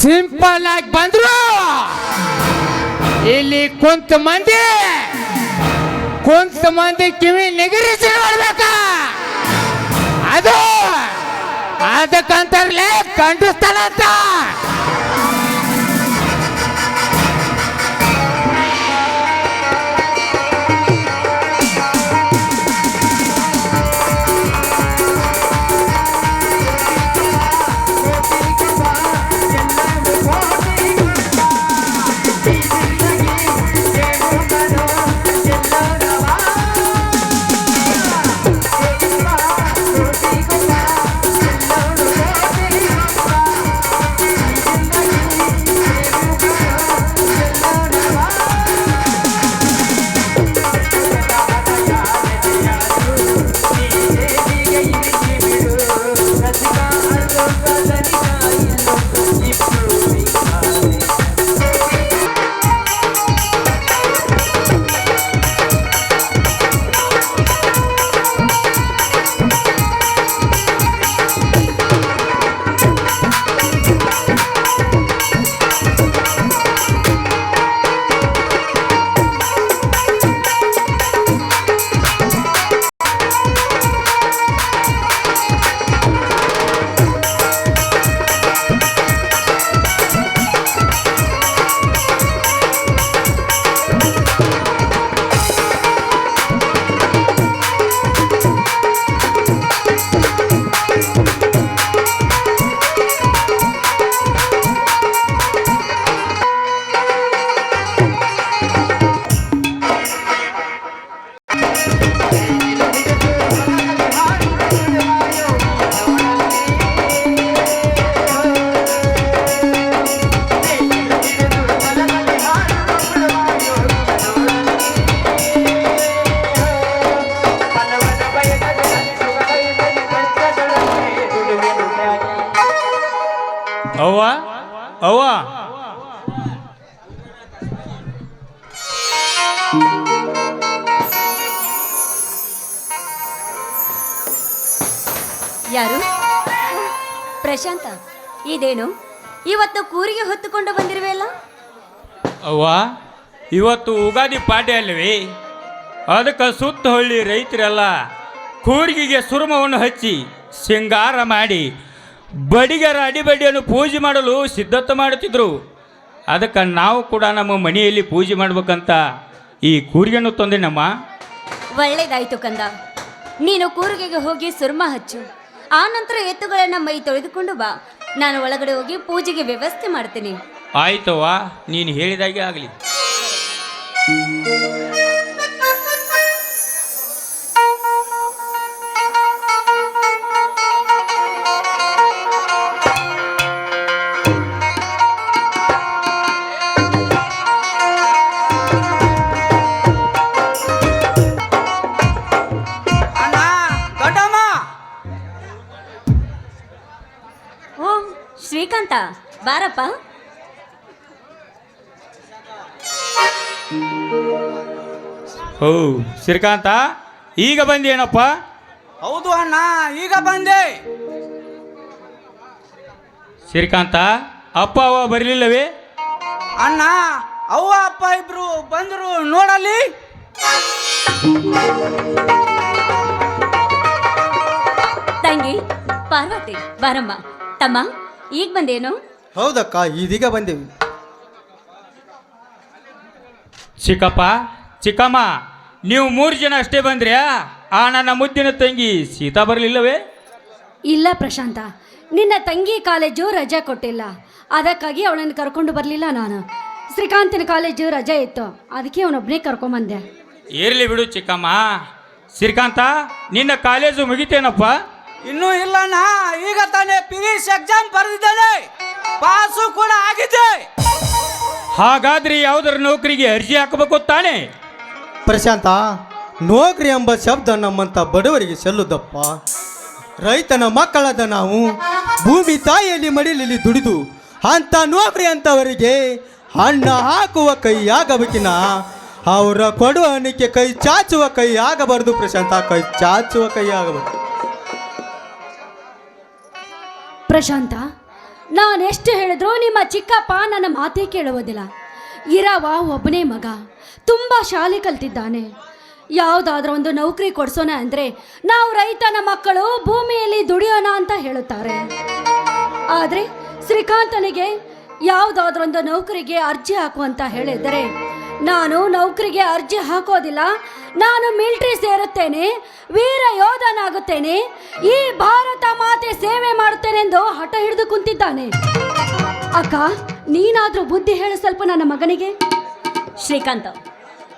ಸಿಂಪಲ್ ಆಗಿ ಬಂದ್ರು ಇಲ್ಲಿ ಕುಂತ ಮಂದಿ ಕಿವಿ ನಿಗರಿಸಿ ಮಾಡ್ಬೇಕ. ಅದಕ್ಕಂತಾರಲೇ ಕಂಡಿಸ್ತಾನ ಅಂತ. ಅವ್ವ ಅವ್ವ ಯಾರು? ಪ್ರಶಾಂತ, ಇದೇನು ಇವತ್ತು ಕೂರಿಗೆ ಹೊತ್ತುಕೊಂಡು ಬಂದಿರುವೆಲ್ಲ? ಅವ್ವ ಇವತ್ತು ಉಗಾದಿ ಪಾಡ್ಯ ಅಲ್ವೇ, ಅದಕ್ಕೆ ಸುತ್ತ ಹಳ್ಳಿ ರೈತರೆಲ್ಲ ಕೂರ್ಗಿಗೆ ಸುರುಮವನ್ನು ಹಚ್ಚಿ ಸಿಂಗಾರ ಮಾಡಿ ಬಡಿಗರ ಅಡಿಬಡಿಯನ್ನು ಪೂಜೆ ಮಾಡಲು ಸಿದ್ಧತೆ ಮಾಡುತ್ತಿದ್ರು. ಅದಕ್ಕೆ ನಾವು ಕೂಡ ನಮ್ಮ ಮನೆಯಲ್ಲಿ ಪೂಜೆ ಮಾಡ್ಬೇಕಂತ ಈ ಕೂರಿಗೆಯನ್ನು ತಂದೇನಮ್ಮ. ಒಳ್ಳೇದಾಯ್ತು ಕಂದ. ನೀನು ಕೂರಿಗೆಗೆ ಹೋಗಿ ಸುರ್ಮ ಹಚ್ಚು, ಆ ನಂತರ ಎತ್ತುಗಳನ್ನ ಮೈ ತೊಳೆದುಕೊಂಡು ಬಾ. ನಾನು ಒಳಗಡೆ ಹೋಗಿ ಪೂಜೆಗೆ ವ್ಯವಸ್ಥೆ ಮಾಡ್ತೀನಿ. ಆಯ್ತವ್ವ, ನೀನು ಹೇಳಿದಾಗೆ ಆಗಲಿ. ಓ ಶ್ರೀಕಾಂತ, ಬಾರಪ್ಪ. ಓ ಶ್ರೀಕಾಂತ, ಈಗ ಬಂದೇನಪ್ಪ? ಹೌದು ಅಣ್ಣ, ಈಗ ಬಂದೆ. ಶ್ರೀಕಾಂತ, ಅಪ್ಪ ಅವ್ವ ಬರಲಿಲ್ಲವೇ? ಅಣ್ಣ, ಅವ್ವ ಅಪ್ಪ ಇಬ್ರು ಬಂದರು ನೋಡಲ್ಲಿ. ತಂಗಿ ಪಾರ್ವತಿ, ಬಾರಮ್ಮ. ತಮ್ಮ, ಈಗ ಬಂದೇನು? ಹೌದಕ್ಕ, ಇದೀಗ ಬಂದೇವಿ. ಚಿಕ್ಕಪ್ಪ, ಚಿಕ್ಕಮ್ಮ, ನೀವು 3 ಜನ ಅಷ್ಟೇ ಬಂದ್ರ್ಯಾ? ಆ ನನ್ನ ಮುದ್ದಿನ ತಂಗಿ ಸೀತಾ ಬರಲಿಲ್ಲವೇ? ಇಲ್ಲ ಪ್ರಶಾಂತ, ನಿನ್ನ ತಂಗಿ ಕಾಲೇಜು ರಜೆ ಕೊಟ್ಟಿಲ್ಲ, ಅದಕ್ಕಾಗಿ ಅವಳನ್ನು ಕರ್ಕೊಂಡು ಬರಲಿಲ್ಲ ನಾನು. ಶ್ರೀಕಾಂತನ ಕಾಲೇಜು ರಜೆ ಇತ್ತು, ಅದಕ್ಕೆ ಅವನೊಬ್ಬನೇ ಕರ್ಕೊಂಬಂದೆ. ಇರಲಿ ಬಿಡು ಚಿಕ್ಕಮ್ಮ. ಶ್ರೀಕಾಂತ, ನಿನ್ನ ಕಾಲೇಜು ಮುಗಿತೇನಪ್ಪ? ಇನ್ನೂ ಇಲ್ಲಣ್ಣ, ಈಗ ತಾನೇ PVC ಎಕ್ಸಾಮ್ ಬರೆದಿದ್ದೇನೆ, ಪಾಸು ಕೂಡ ಆಗಿದೆ. ಹಾಗಾದ್ರೆ ಯಾವ್ದಾರ ನೌಕರಿಗೆ ಅರ್ಜಿ ಹಾಕಬೇಕು ತಾನೆ? ಪ್ರಶಾಂತ, ನೌಕರಿ ಎಂಬ ಶಬ್ದ ನಮ್ಮಂಥ ಬಡವರಿಗೆ ಸಲ್ಲುದಪ್ಪ. ರೈತನ ಮಕ್ಕಳಾದ ನಾವು ಭೂಮಿ ತಾಯಿಯಲ್ಲಿ ಮಡಿಲಲ್ಲಿ ದುಡಿದು ಅಂಥ ನೌಕರಿ ಅಂತವರಿಗೆ ಅನ್ನ ಹಾಕುವ ಕೈ ಆಗಬೇಕಿನ ಅವರ ಕೊಡುವ ಅನ್ನಕ್ಕೆ ಕೈ ಚಾಚುವ ಕೈ ಆಗಬಾರ್ದು ಪ್ರಶಾಂತ, ಕೈ ಚಾಚುವ ಕೈ ಆಗಬಾರ್ದು. ಪ್ರಶಾಂತ, ನಾನೆಷ್ಟು ಹೇಳಿದ್ರು ನಿಮ್ಮ ಚಿಕ್ಕಪ್ಪ ನನ್ನ ಮಾತೇ ಕೇಳುವುದಿಲ್ಲ. ಇರವ ಒಬ್ಬನೇ ಮಗ, ತುಂಬ ಶಾಲೆ ಕಲ್ತಿದ್ದಾನೆ. ಯಾವುದಾದ್ರೂ ಒಂದು ನೌಕರಿ ಕೊಡ್ಸೋಣ ಅಂದರೆ ನಾವು ರೈತನ ಮಕ್ಕಳು ಭೂಮಿಯಲ್ಲಿ ದುಡಿಯೋಣ ಅಂತ ಹೇಳುತ್ತಾರೆ. ಆದರೆ ಶ್ರೀಕಾಂತನಿಗೆ ಯಾವುದಾದ್ರೂ ಒಂದು ನೌಕರಿಗೆ ಅರ್ಜಿ ಹಾಕು ಅಂತ ಹೇಳಿದರೆ ನಾನು ನೌಕರಿಗೆ ಅರ್ಜಿ ಹಾಕೋದಿಲ್ಲ, ನಾನು ಮಿಲಿಟರಿ ಸೇರುತ್ತೇನೆ, ವೀರ ಯೋಧನಾಗುತ್ತೇನೆ, ಈ ಭಾರತ ಮಾತೆ ಸೇವೆ ಮಾಡುತ್ತೇನೆಂದು ಹಠ ಹಿಡಿದು ಕುಂತಿದ್ದಾನೆ. ಅಕ್ಕ, ನೀನಾದ್ರೂ ಬುದ್ಧಿ ಹೇಳು ಸ್ವಲ್ಪ ನನ್ನ ಮಗನಿಗೆ. ಶ್ರೀಕಾಂತ,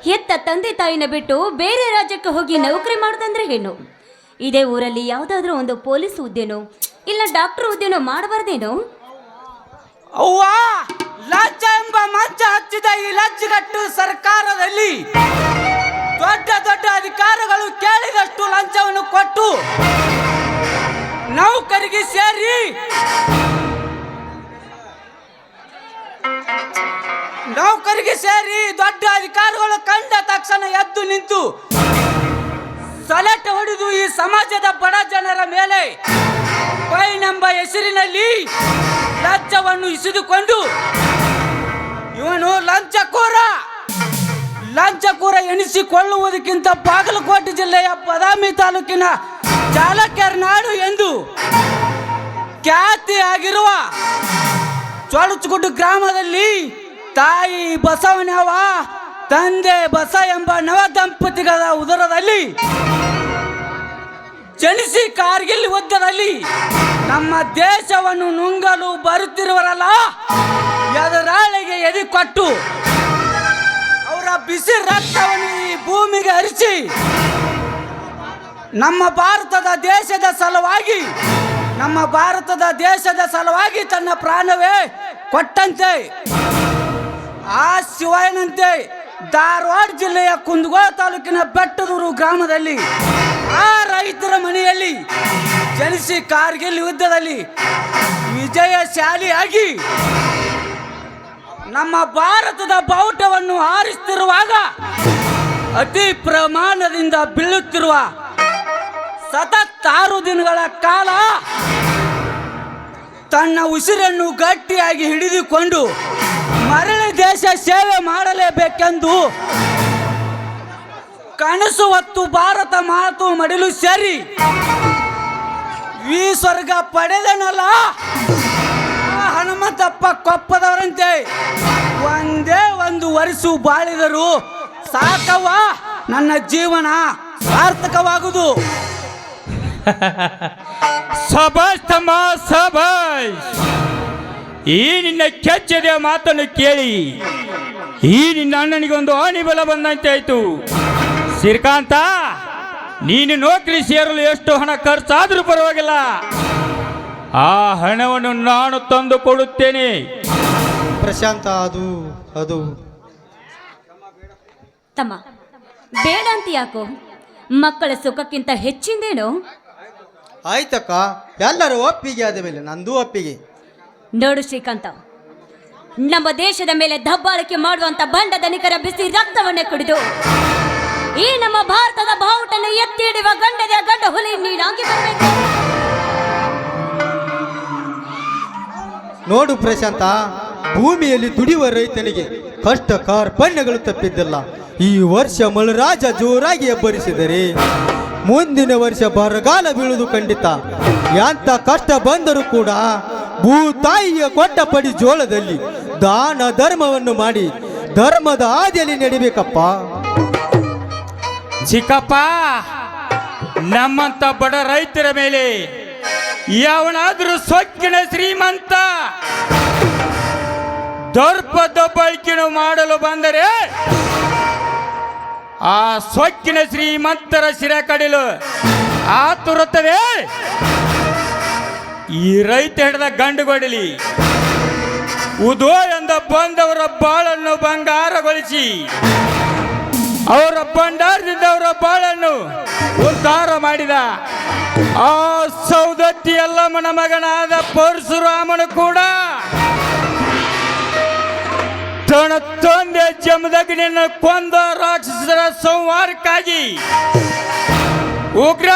ಹೆತ್ತ ತಂದೆ ತಾಯಿನ ಬಿಟ್ಟು ಬೇರೆ ರಾಜ್ಯಕ್ಕೆ ಹೋಗಿ ನೌಕರಿ ಮಾಡೋದಂದ್ರೆ ಏನು? ಇದೇ ಊರಲ್ಲಿ ಯಾವುದಾದ್ರೂ ಒಂದು ಪೊಲೀಸ್ ಹುದ್ದೆನೋ ಇಲ್ಲ ಡಾಕ್ಟರ್ ಹುದ್ದೆನೋ ಮಾಡಬಾರ್ದೇನೋ? ಅವ್ವ, ಲಂಚ ಎಂಬ ಮಂಚ ಹಚ್ಚಿದ ಈ ಲಂಚಗಟ್ಟು ಸರ್ಕಾರದಲ್ಲಿ ದೊಡ್ಡ ದೊಡ್ಡ ಅಧಿಕಾರಿಗಳು ಕೇಳಿದಷ್ಟು ಲಂಚವನ್ನು ಕೊಟ್ಟು ನೌಕರಿಗೆ ಸೇರಿ ದೊಡ್ಡ ಅಧಿಕಾರಿಗಳು ಕಂಡ ತಕ್ಷಣ ಎದ್ದು ನಿಂತು ಸಲಟೆ ಹೊಡೆದು ಈ ಸಮಾಜದ ಬಡ ಜನರ ಮೇಲೆ ಫೈನೆಂಬ ಹೆಸರಿನಲ್ಲಿ ಲಂಚವನ್ನು ಇಸಿದುಕೊಂಡು ಇವನು ಲಂಚಕೋರ ಎನಿಸಿಕೊಳ್ಳುವುದಕ್ಕಿಂತ ಬಾಗಲಕೋಟೆ ಜಿಲ್ಲೆಯ ಬದಾಮಿ ತಾಲೂಕಿನ ಚಾಲಕ್ಯರ ನಾಡು ಎಂದು ಖ್ಯಾತಿಯಾಗಿರುವ ಚೋಳಚಗುಡ್ಡು ಗ್ರಾಮದಲ್ಲಿ ತಾಯಿ ಬಸವನವ ತಂದೆ ಬಸ ಎಂಬ ನವ ದಂಪತಿಗಳ ಉದರದಲ್ಲಿ ಜನಿಸಿ ಕಾರ್ಗಿಲ್ ಯುದ್ಧದಲ್ಲಿ ನಮ್ಮ ದೇಶವನ್ನು ನುಂಗಲು ಬರುತ್ತಿರುವರಲ್ಲ, ಎದುರಾಳಿಗೆ ಎದೆ ಕೊಟ್ಟು ಅವರ ಬಿಸಿ ರಕ್ತವನ್ನು ಈ ಭೂಮಿಗೆ ಹರಿಸಿ ನಮ್ಮ ಭಾರತದ ದೇಶದ ಸಲುವಾಗಿ ತನ್ನ ಪ್ರಾಣವೇ ಕೊಟ್ಟಂತೆ ಆ ಶಿವಾಯನಂತೆ ಧಾರವಾಡ ಜಿಲ್ಲೆಯ ಕುಂದಗೋಳ ತಾಲೂಕಿನ ಬೆಟ್ಟದೂರು ಗ್ರಾಮದಲ್ಲಿ ಆ ರೈತರ ಮನೆಯಲ್ಲಿ ಜನಿಸಿ ಕಾರ್ಗಿಲ್ ಯುದ್ಧದಲ್ಲಿ ವಿಜಯಶಾಲಿಯಾಗಿ ನಮ್ಮ ಭಾರತದ ಬಾವುಟವನ್ನು ಹಾರಿಸುತ್ತಿರುವಾಗ ಅತಿ ಪ್ರಮಾಣದಿಂದ ಬೀಳುತ್ತಿರುವ ಸತತ 6 ದಿನಗಳ ಕಾಲ ತನ್ನ ಉಸಿರನ್ನು ಗಟ್ಟಿಯಾಗಿ ಹಿಡಿದುಕೊಂಡು ಮರಳಿ ದೇಶ ಸೇವೆ ಮಾಡಲೇಬೇಕೆಂದು ಕನಸು ಹೊತ್ತು ಭಾರತ ಮಾತು ಮಡಿಲು ಸೇರಿ ಈ ಸ್ವರ್ಗ ಪಡೆದನಲ್ಲ ಹನುಮಂತಪ್ಪ ಕೊಪ್ಪದವರಂತೆ ಒಂದೇ ಒಂದು ವರ್ಷ ಬಾಳಿದರು ಸಾಕವ್ವ, ನನ್ನ ಜೀವನ ಸಾರ್ಥಕವಾಗುವುದು. ಸಬಾಷ್ ತಮ್ಮ ಸಬಾಷ್. ಈ ನಿನ್ನ ಕೆಚ್ಚದ ಮಾತನ್ನು ಕೇಳಿ ಈ ನಿನ್ನ ಅಣ್ಣನಿಗೊಂದು ಆಣಿಬಲ ಬಂದಂತೆ ಆಯ್ತು. ಶ್ರೀಕಾಂತ, ನೀನು ನೌಕರಿ ಸೇರಲು ಎಷ್ಟು ಹಣ ಖರ್ಚಾದರೂ ಪರವಾಗಿಲ್ಲ, ಆ ಹಣವನ್ನು ನಾನು ತಂದು ಕೊಡುತ್ತೇನೆ. ಪ್ರಶಾಂತ, ಅದು ತಮ್ಮ ಬೇಡ ಅಂತ ಯಾಕೋ? ಮಕ್ಕಳ ಸುಖಕ್ಕಿಂತ ಹೆಚ್ಚಿಂದೇನೋ? ಆಯ್ತಕ್ಕ, ಎಲ್ಲರೂ ಒಪ್ಪಿಗೆ ಆದ ಮೇಲೆ ನಂದು ಒಪ್ಪಿಗೆ. ನೋಡು ಶ್ರೀಕಾಂತ, ನಮ್ಮ ದೇಶದ ಮೇಲೆ ದಬ್ಬಾಳಿಕೆ ಮಾಡುವಂತ ಬಂಡ ಧನಿಕರ ಬಿಸಿ ರಕ್ತವನ್ನೇ ಕುಡಿದು ಈ ನಮ್ಮ ಭಾರತದ ಬಾವುಟನ್ನು ಎತ್ತಿ ಹಿಡಿಯುವ ಗಂಡ ಹುಲಿ ನೀನಾಗಿ ಬರಬೇಕು. ನೋಡು ಪ್ರಶಾಂತ, ಭೂಮಿಯಲ್ಲಿ ದುಡಿಯುವ ರೈತನಿಗೆ ಕಷ್ಟ ಕಾರ್ಪಣ್ಯಗಳು ತಪ್ಪಿದ್ದಿಲ್ಲ. ಈ ವರ್ಷ ಮಳೆರಾಜ ಜೋರಾಗಿ ಎಬ್ಬರಿಸಿದರೆ ಮುಂದಿನ ವರ್ಷ ಬರಗಾಲ ಬೀಳುವುದು ಖಂಡಿತ. ಎಂತ ಕಷ್ಟ ಬಂದರೂ ಕೂಡ ಭೂತಾಯಿಯ ಕೊಟ್ಟ ಪಡಿ ಜೋಳದಲ್ಲಿ ದಾನ ಧರ್ಮವನ್ನು ಮಾಡಿ ಧರ್ಮದ ಹಾದಿಯಲ್ಲಿ ನಡಿಬೇಕಪ್ಪ. ಚಿಕ್ಕಪ್ಪ, ನಮ್ಮಂತ ಬಡ ರೈತರ ಮೇಲೆ ಯಾವನಾದ್ರೂ ಸೊಕ್ಕಿನ ಶ್ರೀಮಂತ ದರ್ಪ ದಬ್ಬಾಳಿಕೆಯನ್ನು ಮಾಡಲು ಬಂದರೆ ಆ ಸೊಕ್ಕಿನ ಶ್ರೀಮಂತರ ಶಿರ ಕಡಿಲು ಆತುರುತ್ತದೆ. ಈ ರೈತ ಹಿಡಿದ ಗಂಡುಗೊಡಲಿ ಉದೋ ಎಂದ ಬಂದವರ ಬಾಳನ್ನು ಬಂಗಾರಗೊಳಿಸಿ ಅವರ ಭಂಡಾರದಿಂದ ಅವರ ಬಾಳನ್ನು ಉದ್ಧಾರ ಮಾಡಿದ ಆ ಸೌದತ್ತಿ ಯಲ್ಲಮ್ಮನ ಮಗನಾದ ಪರಶುರಾಮನು ಕೂಡ ತನ್ನ ತಂದೆ ಜಮದಗ್ನಿಯನ್ನು ಕೊಂದ ರಾಕ್ಷಸರ ಸಂಹಾರಕ್ಕಾಗಿ ಉಗ್ರ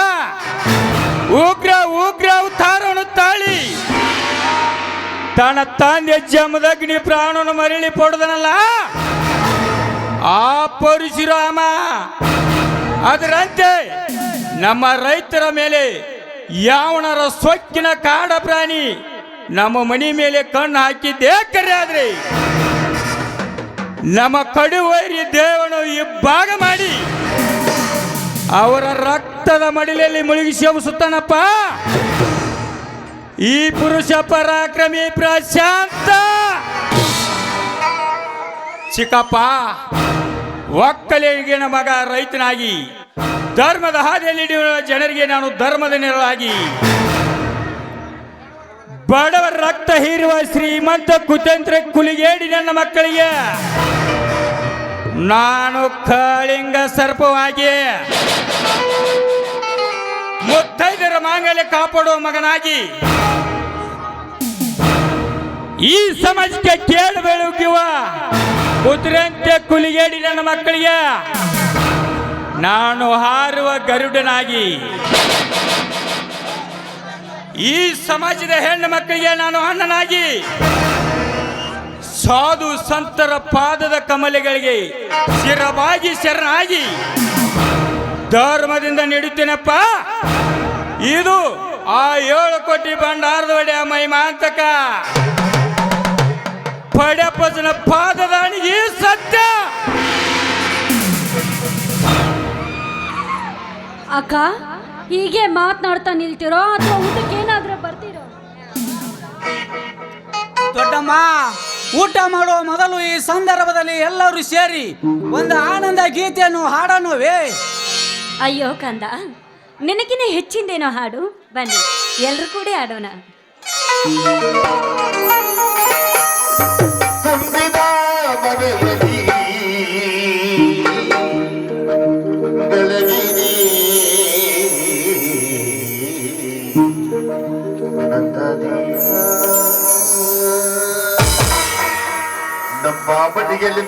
ಉಗ್ರ ಉಗ್ರ ಅವತಾರವನ್ನು ತಾಳಿ ತನ್ನ ತಂದೆ ಜಮದಗ್ನಿ ಪ್ರಾಣವನ್ನು ಮರಳಿ ಪಡೆದನಲ್ಲ ಆ ಪರಶುರಾಮ ಅದರಂತೆ ನಮ್ಮ ರೈತರ ಮೇಲೆ ಯಾವನರ ಸೊಕ್ಕಿನ ಕಾಡ ಪ್ರಾಣಿ ನಮ್ಮ ಮನೆ ಮೇಲೆ ಕಣ್ಣು ಹಾಕಿದ್ದೇ ಕರೆ ಆದ್ರೆ ನಮ್ಮ ಕಡುವೈರಿ ದೇವನು ಇಬ್ಬಾಗ ಮಾಡಿ ಅವರ ರಕ್ತದ ಮಡಿಲಲ್ಲಿ ಮುಳುಗಿಸಿ ಅವಸುತ್ತಾನಪ್ಪ ಈ ಪುರುಷ ಪರಾಕ್ರಮಿ ಪ್ರಶಾಂತ. ಚಿಕ್ಕಪ್ಪ ಒಕ್ಕಲಿಗಿನ ಮಗ ರೈತನಾಗಿ ಧರ್ಮದ ಹಾದಿಯಲ್ಲಿ ನಡೆಯುವ ಜನರಿಗೆ ನಾನು ಧರ್ಮದ ನೆರಳಾಗಿ ಬಡವರ ರಕ್ತ ಹೀರುವ ಶ್ರೀಮಂತ ಕುತಂತ್ರ ಕುಲಿಗೇಡಿ ನನ್ನ ಮಕ್ಕಳಿಗೆ ನಾನು ಕಾಳಿಂಗ ಸರ್ಪವಾಗಿ ಮುತ್ತೈದರ ಮಾಂಗಲ್ಯ ಕಾಪಾಡುವ ಮಗನಾಗಿ ಈ ಸಮಾಜಕ್ಕೆ ಕೇಳು ಬೆಳಗುವ ಕುದುರೆಂತೆ ಕುಲಿಗೇಡಿ ನನ್ನ ಮಕ್ಕಳಿಗೆ ನಾನು ಹಾರುವ ಗರುಡನಾಗಿ ಈ ಸಮಾಜದ ಹೆಣ್ಣು ಮಕ್ಕಳಿಗೆ ನಾನು ಅಣ್ಣನಾಗಿ ಸಾಧು ಸಂತರ ಪಾದದ ಕಮಲೆಗಳಿಗೆ ಶಿರವಾಗಿ ಶರಣಾಗಿ ಧರ್ಮದಿಂದ ನೀಡುತ್ತೇನಪ್ಪ. ಇದು ಆ 7 ಕೋಟಿ ಭಂಡಾರದ ಒಡೆಯ ಮಹಿಮಾಂತಕ ಪಡೆಪಜನ ಪಾದದಾನಿಗೆ ಸತ್ಯ. ಅಕ್ಕ ಹೀಗೆ ಮಾತನಾಡ್ತಾ ನಿಲ್ತಿರೋ ಅಥವಾ ಊಟಕ್ಕೆ ಏನಾದ್ರೂ ಬರ್ತೀರೋ? ದೊಡ್ಡಮ್ಮ, ಊಟ ಮಾಡುವ ಮೊದಲು ಈ ಸಂದರ್ಭದಲ್ಲಿ ಎಲ್ಲರೂ ಸೇರಿ ಒಂದು ಆನಂದ ಗೀತೆಯನ್ನು ಹಾಡೋಣವೇ? ಅಯ್ಯೋ ಕಂದ, ನಿನಗಿನ ಹೆಚ್ಚಿಂದೇನೋ ಹಾಡು. ಬನ್ನಿ ಎಲ್ಲರೂ ಕೂಡ ಆಡೋಣ. ನಮ್ಮ ಬದಿಯಲ್ಲಿ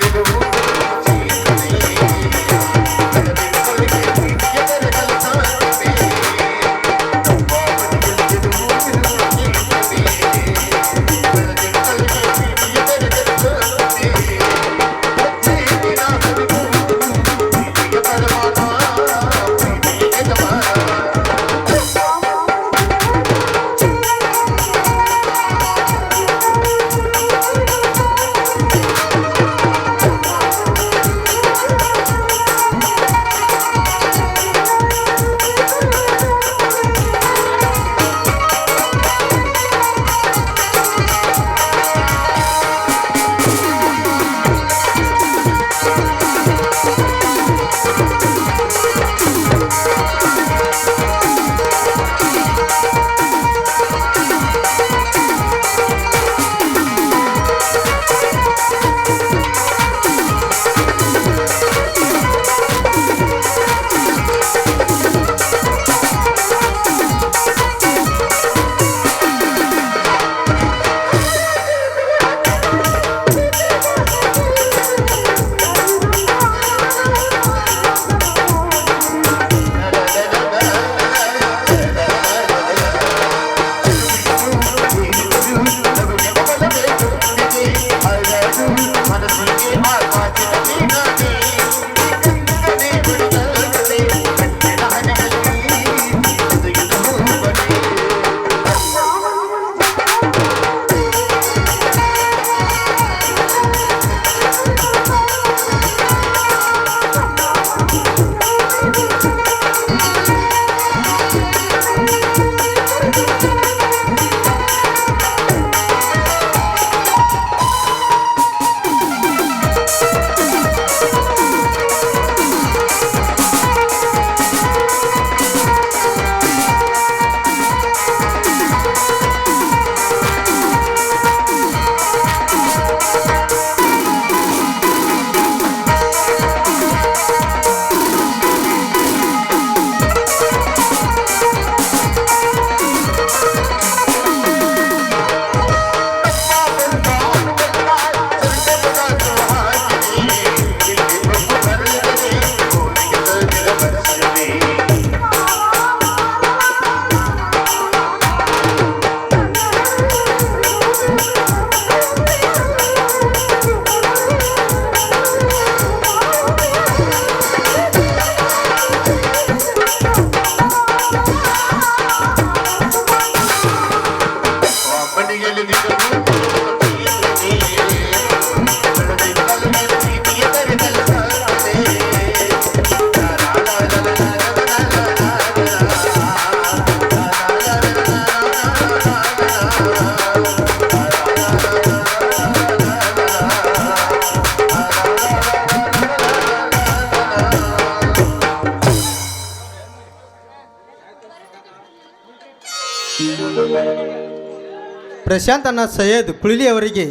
ಪ್ರಶಾಂತ್ ಅಣ್ಣ ಸೈಯದ್ ಕುಳಿಲಿ ಅವರಿಗೆ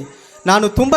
ನಾನು ತುಂಬ